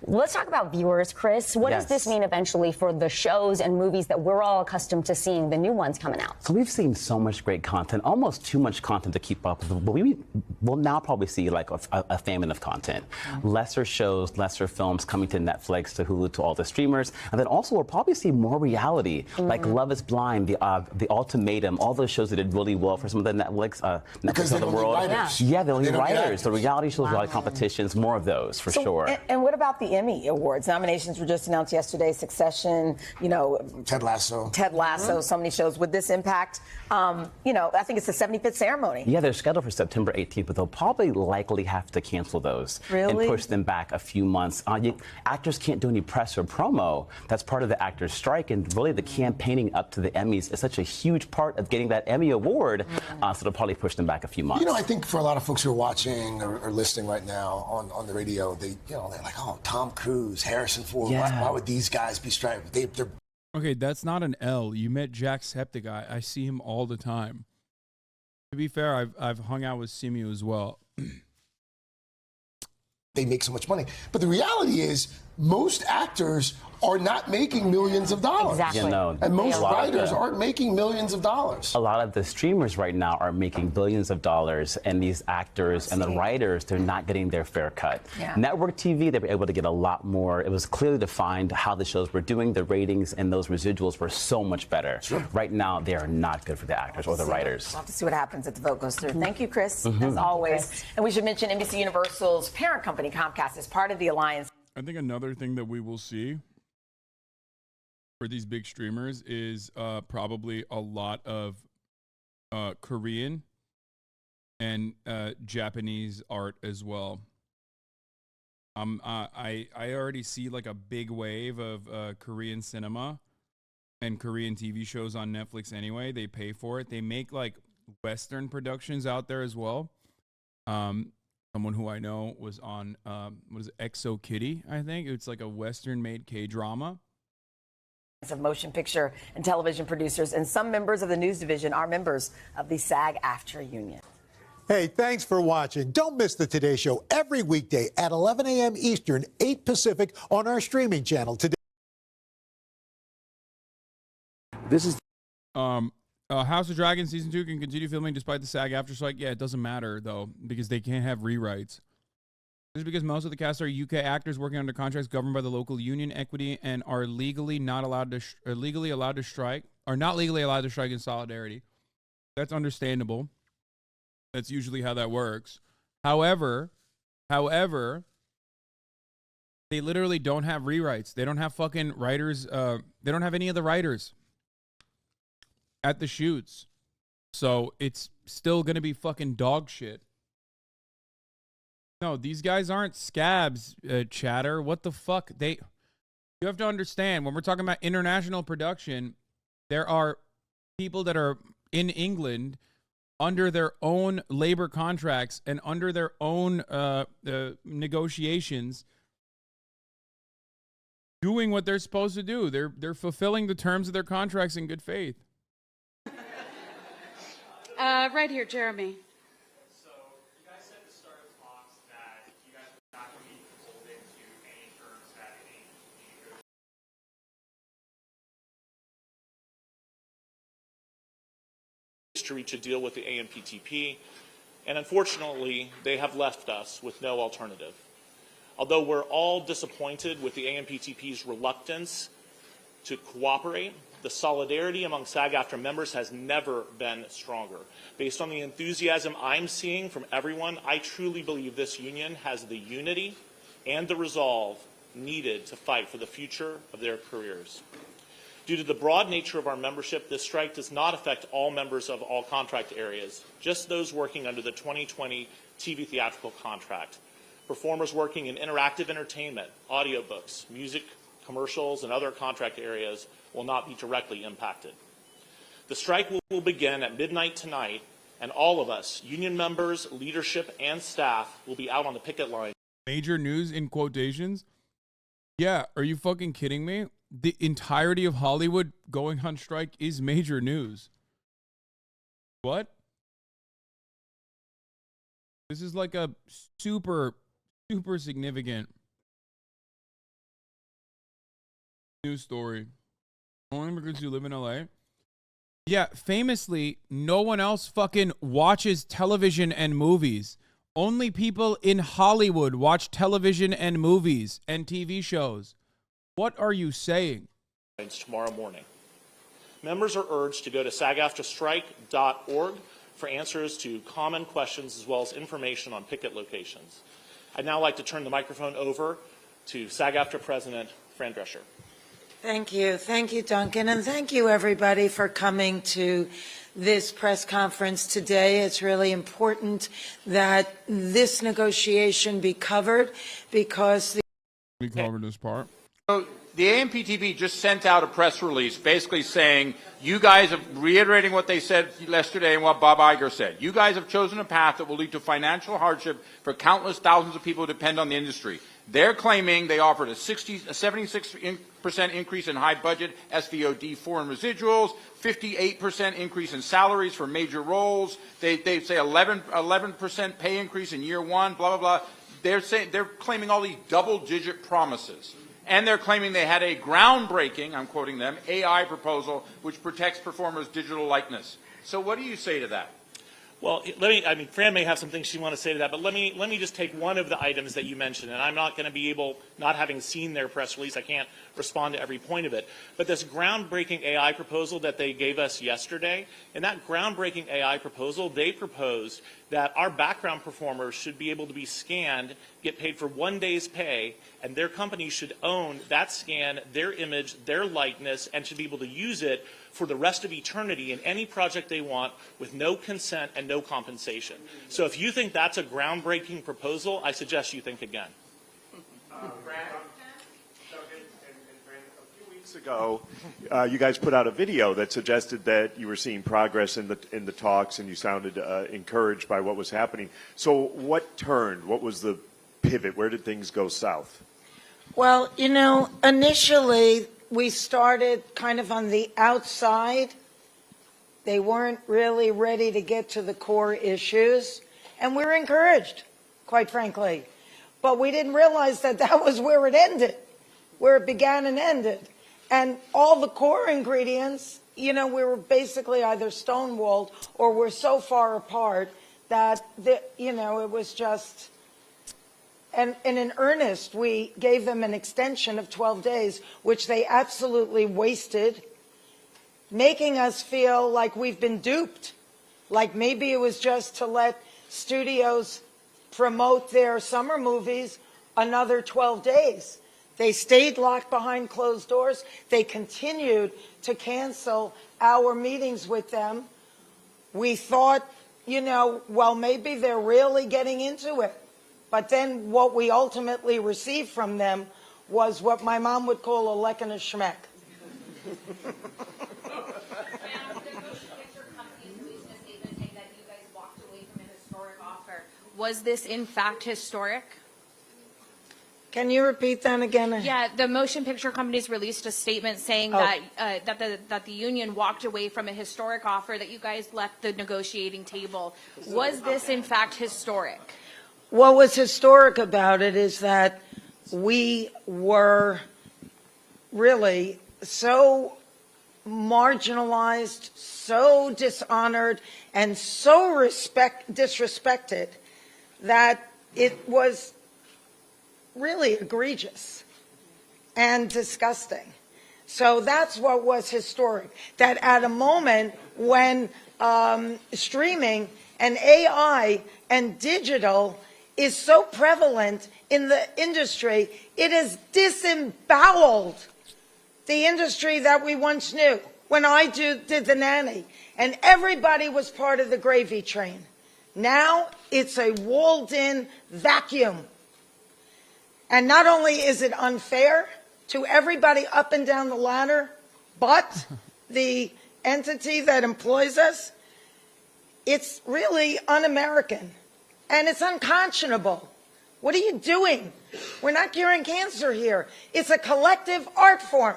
Let's talk about viewers, Chris. What does this mean eventually for the shows and movies that we're all accustomed to seeing, the new ones coming out? So we've seen so much great content, almost too much content to keep up with. But we will now probably see like a famine of content. Lesser shows, lesser films coming to Netflix, to Hulu, to all the streamers. And then also we'll probably see more reality, like Love is Blind, The Ultimatum, all those shows that did really well for some of the Netflix of the world. Yeah, they're only writers. The reality shows, reality competitions, more of those for sure. And what about the Emmy Awards? Nominations were just announced yesterday. Succession, Ted Lasso. So many shows. Would this impact, I think it's the 75th ceremony. Yeah, they're scheduled for September 18th, but they'll probably likely have to cancel those and push them back a few months. Actors can't do any press or promo. That's part of the actors' strike, and really the campaigning up to the Emmys is such a huge part of getting that Emmy Award, so they'll probably push them back a few months. I think for a lot of folks who are watching or listening right now on the radio, they're like, oh, Tom Cruise, Harrison Ford, why would these guys be striking? They're Okay, that's not an L. You met Jacksepticeye. I see him all the time. To be fair, I've hung out with Simu as well. They make so much money. But the reality is, most actors are not making millions of dollars. Exactly. And most writers aren't making millions of dollars. A lot of the streamers right now are making billions of dollars, and these actors and the writers, they're not getting their fair cut. Network TV, they were able to get a lot more. It was clearly defined how the shows were doing. The ratings and those residuals were so much better. Right now, they are not good for the actors or the writers. We'll have to see what happens if the vote goes through. Thank you, Chris, as always. And we should mention NBC Universal's parent company, Comcast, is part of the alliance. I think another thing that we will see for these big streamers is probably a lot of Korean and Japanese art as well. I already see like a big wave of Korean cinema and Korean TV shows on Netflix anyway. They pay for it. They make like Western productions out there as well. Someone who I know was on, what is it, Exo Kitty, I think. It's like a Western-made K-drama. Of motion picture and television producers, and some members of the news division are members of the SAG-AFTRA union. Hey, thanks for watching. Don't miss the Today Show every weekday at 11 a.m. Eastern, 8 Pacific on our streaming channel today. This is House of Dragons Season 2 can continue filming despite the SAG-AFTRA strike. Yeah, it doesn't matter, though, because they can't have rewrites. This is because most of the cast are UK actors working under contracts governed by the local union equity and are legally not allowed to strike in solidarity. That's understandable. That's usually how that works. However, they literally don't have rewrites. They don't have fucking writers. They don't have any of the writers at the shoots. So it's still going to be fucking dog shit. No, these guys aren't scabs, chatter. What the fuck? You have to understand, when we're talking about international production, there are people that are in England under their own labor contracts and under their own negotiations doing what they're supposed to do. They're fulfilling the terms of their contracts in good faith. Right here, Jeremy. So you guys said at the start of talks that you guys were not going to be beholden to any terms that any to reach a deal with the AMPTP, and unfortunately, they have left us with no alternative. Although we're all disappointed with the AMPTP's reluctance to cooperate, the solidarity among SAG-AFTRA members has never been stronger. Based on the enthusiasm I'm seeing from everyone, I truly believe this union has the unity and the resolve needed to fight for the future of their careers. Due to the broad nature of our membership, this strike does not affect all members of all contract areas, just those working under the 2020 TV theatrical contract. Performers working in interactive entertainment, audiobooks, music, commercials, and other contract areas will not be directly impacted. The strike will begin at midnight tonight, and all of us, union members, leadership, and staff, will be out on the picket line. Major news in quotations? Yeah, are you fucking kidding me? The entirety of Hollywood going on strike is major news. What? This is like a super significant news story. Only because you live in LA? Yeah, famously, no one else fucking watches television and movies. Only people in Hollywood watch television and movies and TV shows. What are you saying? Tomorrow morning. Members are urged to go to SAGAFTRAstrike.org for answers to common questions as well as information on picket locations. I'd now like to turn the microphone over to SAG-AFTRA President Fran Drescher. Thank you. Thank you, Duncan. And thank you, everybody, for coming to this press conference today. It's really important that this negotiation be covered because we covered this part. So the AMPTP just sent out a press release basically saying you guys have reiterating what they said yesterday and what Bob Iger said. You guys have chosen a path that will lead to financial hardship for countless thousands of people who depend on the industry. They're claiming they offered a 76% increase in high budget SVOD foreign residuals, 58% increase in salaries for major roles. They say 11% pay increase in year one, blah, blah, blah. They're claiming all these double-digit promises. And they're claiming they had a groundbreaking, I'm quoting them, AI proposal which protects performers' digital likeness. So what do you say to that? Well, Fran may have some things she wants to say to that, but let me just take one of the items that you mentioned, and I'm not going to be able, not having seen their press release, I can't respond to every point of it, but this groundbreaking AI proposal that they gave us yesterday, in that groundbreaking AI proposal, they proposed that our background performers should be able to be scanned, get paid for 1 day's pay, and their company should own that scan, their image, their likeness, and should be able to use it for the rest of eternity in any project they want with no consent and no compensation. So if you think that's a groundbreaking proposal, I suggest you think again. A few weeks ago, you guys put out a video that suggested that you were seeing progress in the talks and you sounded encouraged by what was happening. So what turned? What was the pivot? Where did things go south? well, you know, initially we started kind of on the outside. They weren't really ready to get to the core issues, and we were encouraged, quite frankly. But we didn't realize that that was where it ended, where it began and ended. And all the core ingredients, you know, we were basically either stonewalled or we're so far apart that, you know, it was just... And in earnest, we gave them an extension of 12 days, which they absolutely wasted, making us feel like we've been duped, like maybe it was just to let studios promote their summer movies another 12 days. They stayed locked behind closed doors. They continued to cancel our meetings with them. We thought, you know, well, maybe they're really getting into it. But then what we ultimately received from them was what my mom would call a leck and a schmeck. Was this in fact historic? Can you repeat that again? Yeah, the motion picture companies released a statement saying that that the union walked away from a historic offer, that you guys left the negotiating table. Was this in fact historic? What was historic about it is that we were really so marginalized, so dishonored, and so disrespected that it was really egregious and disgusting. So that's what was historic, that at a moment when streaming and AI and digital is so prevalent in the industry, it has disemboweled the industry that we once knew. When I did The Nanny, and everybody was part of the gravy train. Now it's a walled-in vacuum. And not only is it unfair to everybody up and down the ladder, but the entity that employs us, it's really un-American. And it's unconscionable. What are you doing? We're not curing cancer here. It's a collective art form.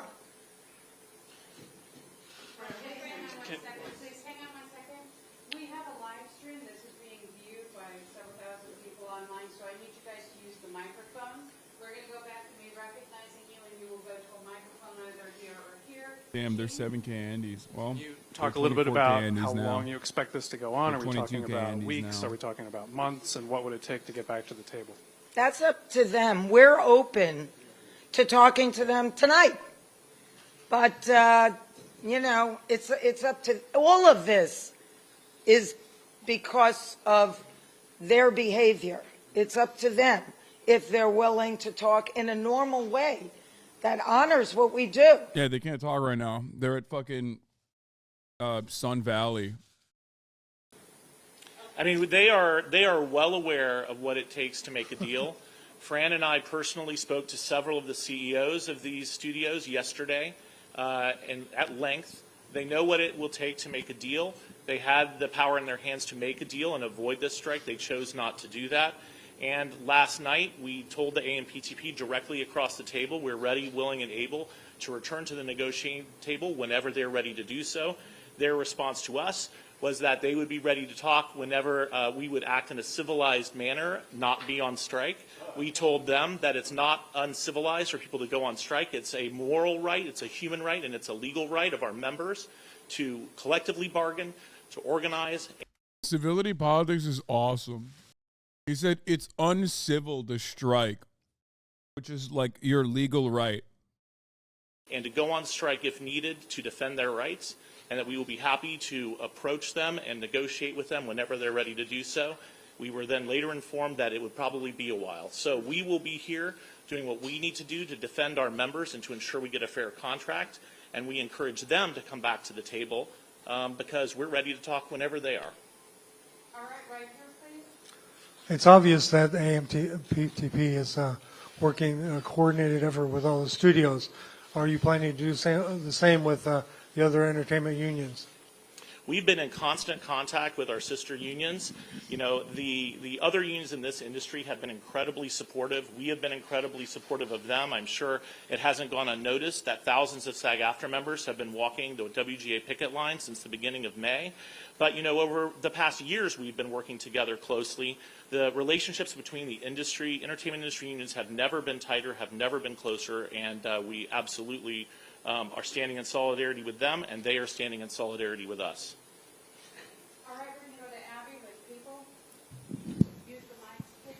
Damn, there's 7K Andes. Well, you talk a little bit about how now. long you expect this to go on. Are we talking about Andes weeks? now. Are we talking about months? And what would it take to get back to the table? That's up to them. We're open to talking to them tonight. But, you know, it's up to, all of this is because of their behavior. It's up to them if they're willing to talk in a normal way that honors what we do. Yeah, they can't talk right now. They're at fucking Sun Valley. I mean, they are well aware of what it takes to make a deal. Fran and I personally spoke to several of the CEOs of these studios yesterday, and at length. They know what it will take to make a deal. They had the power in their hands to make a deal and avoid this strike. They chose not to do that. And last night, we told the AMPTP directly across the table, we're ready, willing, and able to return to the negotiating table whenever they're ready to do so. Their response to us was that they would be ready to talk whenever we would act in a civilized manner, not be on strike. We told them that it's not uncivilized for people to go on strike. It's a moral right, it's a human right, and it's a legal right of our members to collectively bargain, to organize. Civility politics is awesome. He said it's uncivil to strike, which is like your legal right. And to go on strike if needed to defend their rights, and that we will be happy to approach them and negotiate with them whenever they're ready to do so. We were then later informed that it would probably be a while. So we will be here doing what we need to do to defend our members and to ensure we get a fair contract, and we encourage them to come back to the table because we're ready to talk whenever they are. All right, right here, please. It's obvious that AMPTP is working coordinated effort with all the studios. Are you planning to do the same with the other entertainment unions? We've been in constant contact with our sister unions. You know, the other unions in this industry have been incredibly supportive. We have been incredibly supportive of them. I'm sure it hasn't gone unnoticed that thousands of SAG-AFTRA members have been walking the WGA picket line since the beginning of May. But, you know, over the past years, we've been working together closely. The relationships between the industry, entertainment industry unions have never been tighter, have never been closer, and we absolutely are standing in solidarity with them, and they are standing in solidarity with us. All right, we're going to go to Abby with people. Use the mic, please.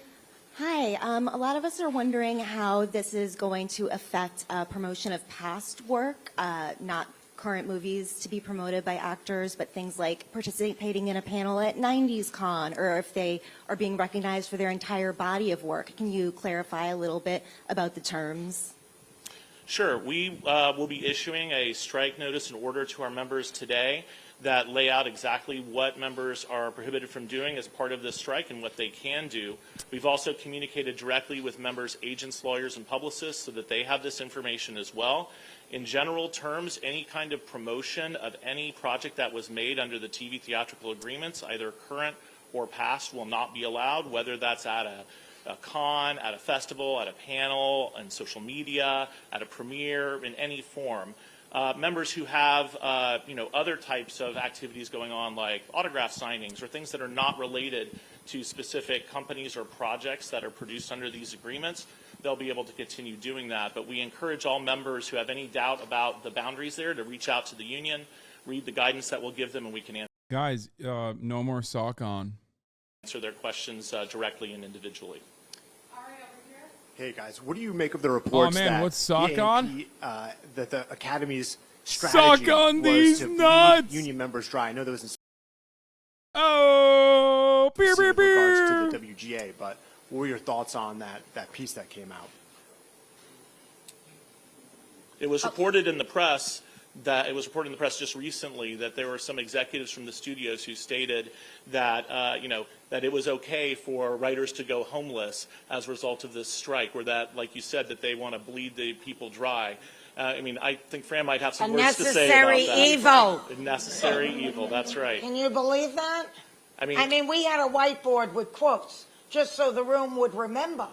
Hi, a lot of us are wondering how this is going to affect promotion of past work, not current movies to be promoted by actors, but things like participating in a panel at 90s Con, or if they are being recognized for their entire body of work. Can you clarify a little bit about the terms? Sure. We will be issuing a strike notice and order to our members today that lay out exactly what members are prohibited from doing as part of this strike and what they can do. We've also communicated directly with members, agents, lawyers, and publicists so that they have this information as well. In general terms, any kind of promotion of any project that was made under the TV theatrical agreements, either current or past, will not be allowed, whether that's at a con, at a festival, at a panel, on social media, at a premiere, in any form. Members who have, other types of activities going on, like autograph signings or things that are not related to specific companies or projects that are produced under these agreements, they'll be able to continue doing that. But we encourage all members who have any doubt about the boundaries there to reach out to the union, read the guidance that we'll give them, and we can Guys, no more sock on. answer their questions directly and individually. Hey guys, what do you make of the reports man, that what's sock the on? That the Academy's strategy Sock on was these to nuts! bleed union members dry? I know there was Oh, beer, beer, in regards beer. to the WGA, but what were your thoughts on that piece that came out? It was reported in the press just recently that there were some executives from the studios who stated that that it was okay for writers to go homeless as a result of this strike, or that, like you said, that they want to bleed the people dry. I think Fran might have some words to say about that. Necessary evil. Necessary evil. That's right. Can you believe that? I mean, we had a whiteboard with quotes just so the room would remember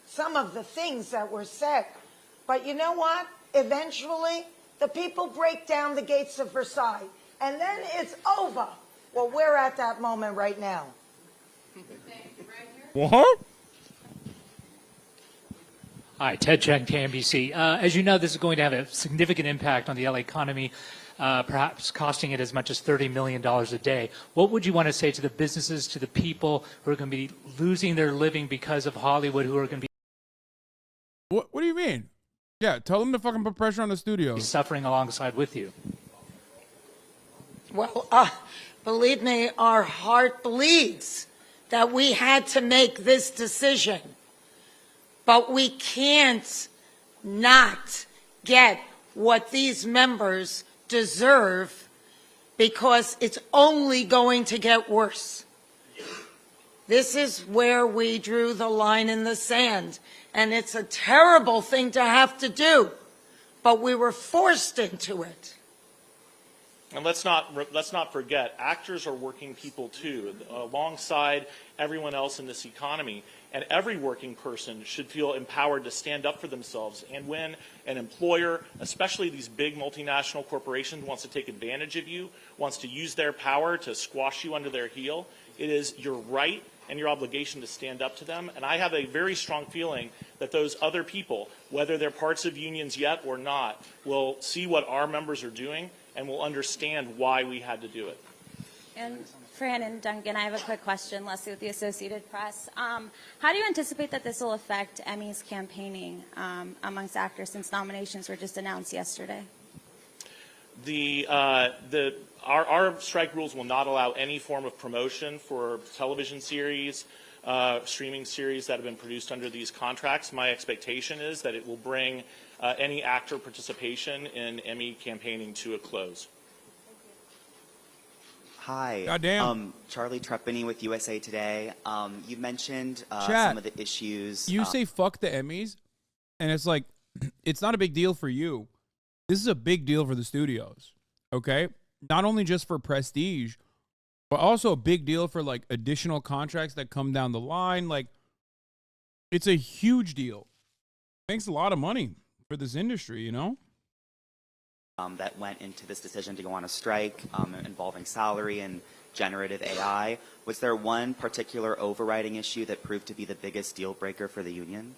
some of the things that were said. But you know what? Eventually, the people break down the gates of Versailles, and then it's over. Well, we're at that moment right now. What? Hi, Ted Cheng, KMBC. As you know, this is going to have a significant impact on the LA economy, perhaps costing it as much as $30 million a day. What would you want to say to the businesses, to the people who are going to be losing their living because of Hollywood, who are going to be What do you mean? Yeah, tell them to fucking put pressure on the studio. suffering alongside with you? Well, believe me, our heart bleeds that we had to make this decision. But we can't not get what these members deserve, because it's only going to get worse. This is where we drew the line in the sand, and it's a terrible thing to have to do, but we were forced into it. And let's not forget, actors are working people too, alongside everyone else in this economy. And every working person should feel empowered to stand up for themselves. And when an employer, especially these big multinational corporations, wants to take advantage of you, wants to use their power to squash you under their heel, it is your right and your obligation to stand up to them. And I have a very strong feeling that those other people, whether they're parts of unions yet or not, will see what our members are doing and will understand why we had to do it. And Fran and Duncan, I have a quick question, Leslie with the Associated Press. How do you anticipate that this will affect Emmy's campaigning amongst actors, since nominations were just announced yesterday? Our strike rules will not allow any form of promotion for television series, streaming series that have been produced under these contracts. My expectation is that it will bring any actor participation in Emmy campaigning to a close. Hi. Goddamn. Charlie Treppenny with USA Today. You mentioned Chat, some of the issues. You say fuck the Emmys, and it's like, it's not a big deal for you. This is a big deal for the studios, okay? Not only just for prestige, but also a big deal for, like, additional contracts that come down the line. Like, it's a huge deal. Makes a lot of money for this industry, you know? That went into this decision to go on a strike involving salary and generative AI. Was there one particular overriding issue that proved to be the biggest deal breaker for the union?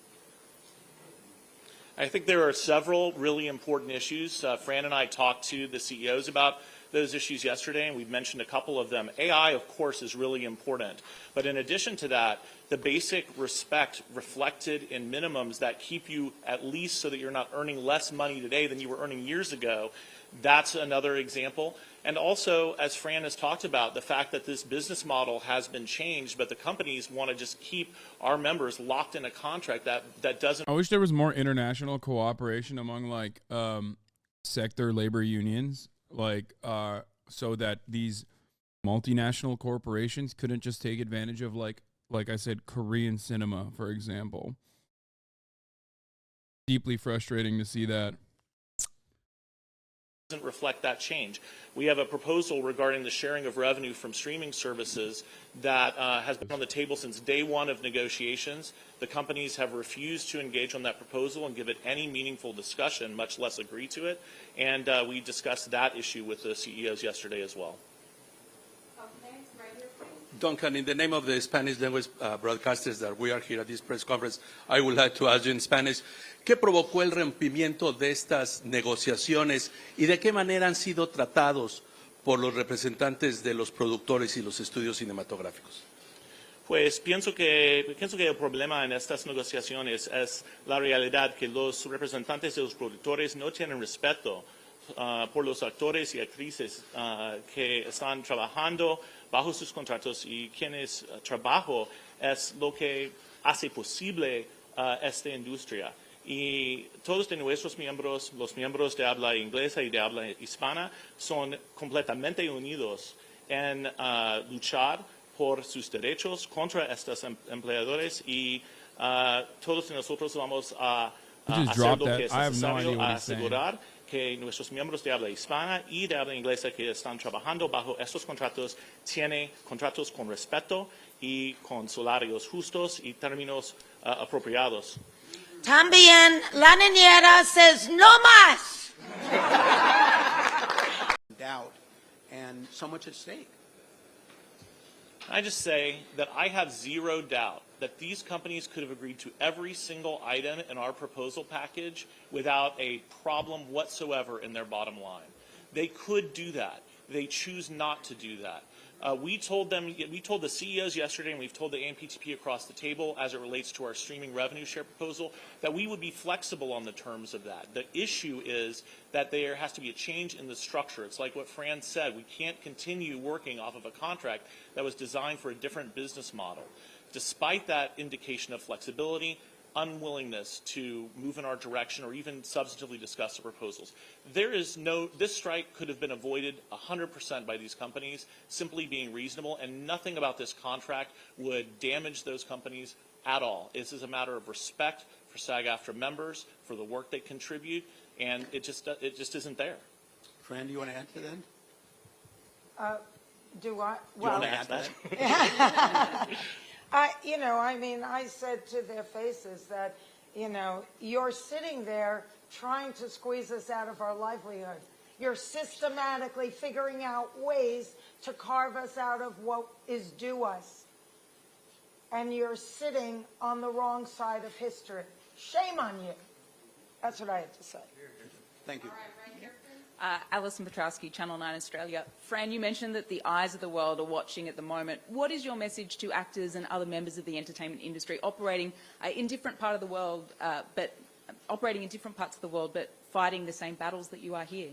I think there are several really important issues. Fran and I talked to the CEOs about those issues yesterday, and we've mentioned a couple of them. AI, of course, is really important. But in addition to that, the basic respect reflected in minimums that keep you at least so that you're not earning less money today than you were earning years ago, That's another example. And also, as Fran has talked about, the fact that this business model has been changed, but the companies want to just keep our members locked in a contract that doesn't. I wish there was more international cooperation among like sector labor unions, like so that these multinational corporations couldn't just take advantage of like I said, Korean cinema, for example. Deeply frustrating to see that. Doesn't reflect that change. We have a proposal regarding the sharing of revenue from streaming services that has been on the table since day one of negotiations. The companies have refused to engage on that proposal and give it any meaningful discussion, much less agree to it. And we discussed that issue with the CEOs yesterday as well. Duncan, in the name of the Spanish language broadcasters that we are here at this press conference, I would like to ask you in Spanish, ¿qué provocó el rompimiento de estas negociaciones y de qué manera han sido tratados por los representantes de los productores y los estudios cinematográficos? Pues pienso que el problema en estas negociaciones es la realidad que los representantes de los productores no tienen respeto por los actores y actrices que están trabajando bajo sus contratos y quienes trabajo es lo que hace posible esta industria. Y todos de nuestros miembros, los miembros de habla inglesa y de habla hispana, son completamente unidos en luchar por sus derechos contra estos empleadores y todos nosotros vamos a hacer lo que es necesario a asegurar que nuestros miembros de habla hispana y de habla inglesa que están trabajando bajo estos contratos tienen contratos con respeto y con salarios justos y términos apropiados. También la niñera says no más. Doubt and so much at stake. I just say that I have zero doubt that these companies could have agreed to every single item in our proposal package without a problem whatsoever in their bottom line. They could do that. They choose not to do that. We told the CEOs yesterday, and we've told the AMPTP across the table as it relates to our streaming revenue share proposal, that we would be flexible on the terms of that. The issue is that there has to be a change in the structure. It's like what Fran said. We can't continue working off of a contract that was designed for a different business model. Despite that indication of flexibility, unwillingness to move in our direction or even substantively discuss the proposals. This strike could have been avoided 100% by these companies simply being reasonable, and nothing about this contract would damage those companies at all. This is a matter of respect for SAG-AFTRA members, for the work they contribute, and it just isn't there. Fran, do you want to add to that? Do I? Do you want to add to that? I said to their faces that, you're sitting there trying to squeeze us out of our livelihood. You're systematically figuring out ways to carve us out of what is due us. And you're sitting on the wrong side of history. Shame on you. That's what I had to say. Thank you. Alison Petrowski, Channel 9 Australia. Fran, you mentioned that the eyes of the world are watching at the moment. What is your message to actors and other members of the entertainment industry operating in different parts of the world, but fighting the same battles that you are here?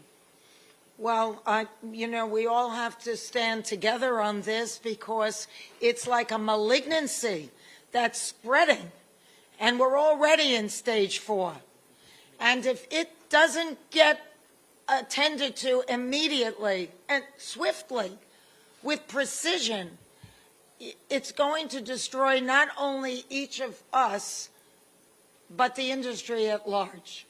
Well, we all have to stand together on this because it's like a malignancy that's spreading, and we're already in stage 4. And if it doesn't get attended to immediately and swiftly with precision, it's going to destroy not only each of us, but the industry at large.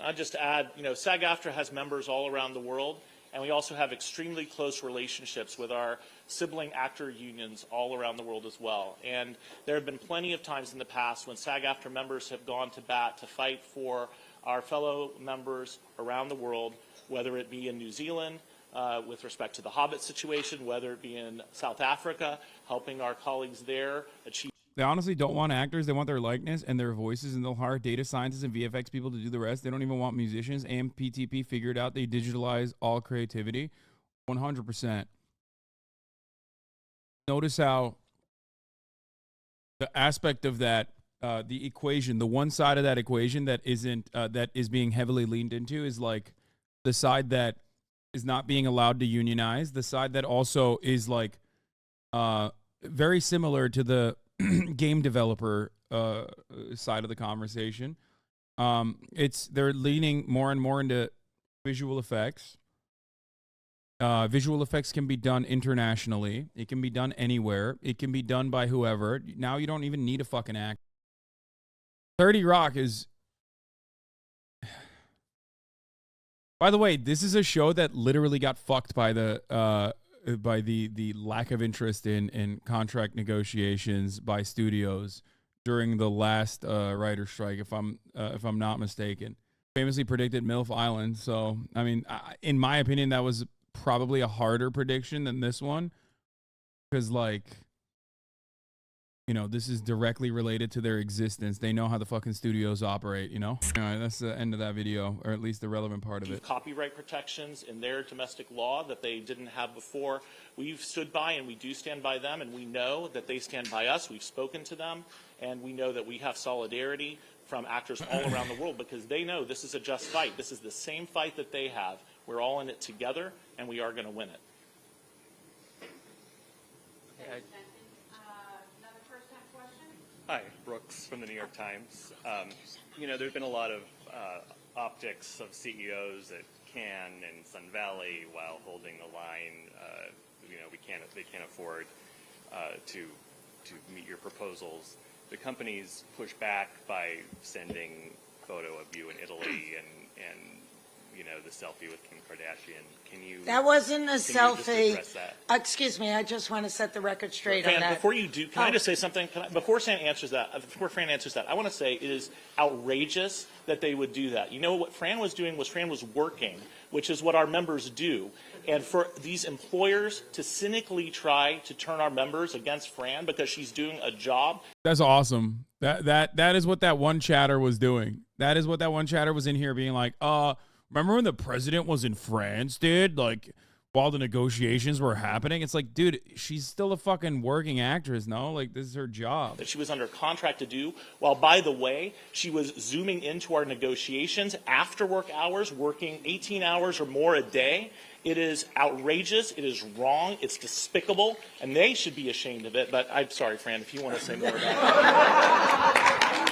I'll just add, SAG-AFTRA has members all around the world, and we also have extremely close relationships with our sibling actor unions all around the world as well. And there have been plenty of times in the past when SAG-AFTRA members have gone to bat to fight for our fellow members around the world, whether it be in New Zealand with respect to the Hobbit situation, whether it be in South Africa, helping our colleagues there achieve. They honestly don't want actors. They want their likeness and their voices, and they'll hire data scientists and VFX people to do the rest. They don't even want musicians. AMPTP figured out they digitalize all creativity 100%. Notice how the aspect of that, the equation, the one side of that equation that isn't that is being heavily leaned into is like the side that is not being allowed to unionize, the side that also is like very similar to the game developer side of the conversation. They're leaning more and more into visual effects. Visual effects can be done internationally. It can be done anywhere. It can be done by whoever. Now you don't even need a fucking act. 30 Rock is... By the way, this is a show that literally got fucked by the lack of interest in contract negotiations by studios during the last writer strike, if I'm not mistaken. Famously predicted MILF Island. So, I mean, in my opinion, that was probably a harder prediction than this one, because, like, you know, this is directly related to their existence. They know how the fucking studios operate, you know? All right, that's the end of that video, or at least the relevant part of it. Copyright protections in their domestic law that they didn't have before. We've stood by, and we do stand by them, and we know that they stand by us. We've spoken to them, and we know that we have solidarity from actors all around the world, because they know this is a just fight. This is the same fight that they have. We're all in it together, and we are going to win it. Hi, Brooks from the New York Times. You know, there's been a lot of optics of CEOs at Cannes and Sun Valley while holding the line. You know, they can't afford to meet your proposals. The companies push back by sending photo of you in Italy and you know, the selfie with Kim Kardashian. Can you? That wasn't a selfie. Just address that? Excuse me, I just want to set the record straight on that. Before you do, can I just say something? Before Fran answers that, I want to say it is outrageous that they would do that. You know what Fran was doing was Fran was working, which is what our members do. And for these employers to cynically try to turn our members against Fran because she's doing a job. That's awesome. That is what that one chatter was doing. That is what that one chatter was in here being like, remember when the president was in France, dude? Like, while the negotiations were happening? It's like, dude, she's still a fucking working actress, no? Like, this is her job. That she was under contract to do, while, by the way, she was zooming into our negotiations after work hours, working 18 hours or more a day. It is outrageous. It is wrong. It's despicable. And they should be ashamed of it. But I'm sorry, Fran, if you want to say more about it.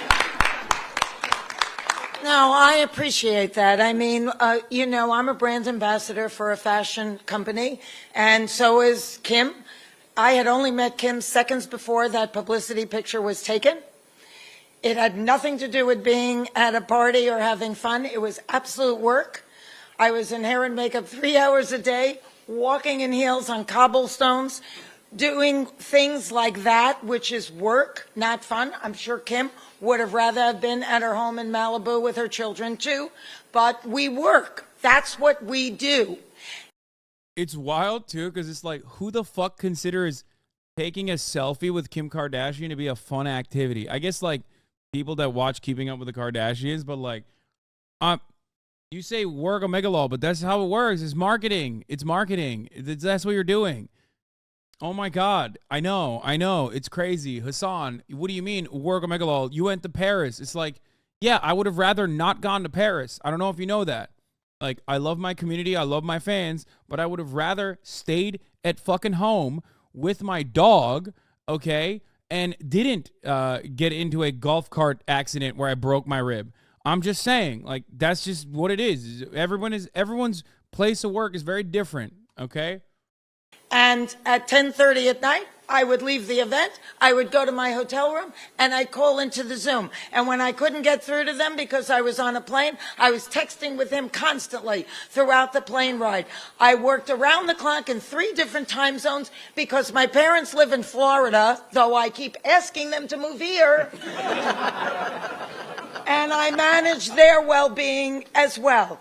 No, I appreciate that. I mean, you know, I'm a brand ambassador for a fashion company, and so is Kim. I had only met Kim seconds before that publicity picture was taken. It had nothing to do with being at a party or having fun. It was absolute work. I was in hair and makeup 3 hours a day, walking in heels on cobblestones, doing things like that, which is work, not fun. I'm sure Kim would have rather have been at her home in Malibu with her children too, but we work. That's what we do. It's wild too, because it's like, who the fuck considers taking a selfie with Kim Kardashian to be a fun activity? I guess like people that watch Keeping Up with the Kardashians, but like, you say work a megalo, but that's how it works. It's marketing. It's marketing. That's what you're doing. Oh my God. I know. It's crazy. Hasan, what do you mean, work a megalo? You went to Paris. It's like, yeah, I would have rather not gone to Paris. I don't know if you know that. Like, I love my community. I love my fans, but I would have rather stayed at fucking home with my dog, okay, and didn't get into a golf cart accident where I broke my rib. I'm just saying, like, that's just what it is. Everyone's place of work is very different, okay? And at 10:30 at night, I would leave the event, I would go to my hotel room, and I'd call into the Zoom. And when I couldn't get through to them because I was on a plane, I was texting with him constantly throughout the plane ride. I worked around the clock in 3 different time zones because my parents live in Florida, though I keep asking them to move here. And I managed their well-being as well.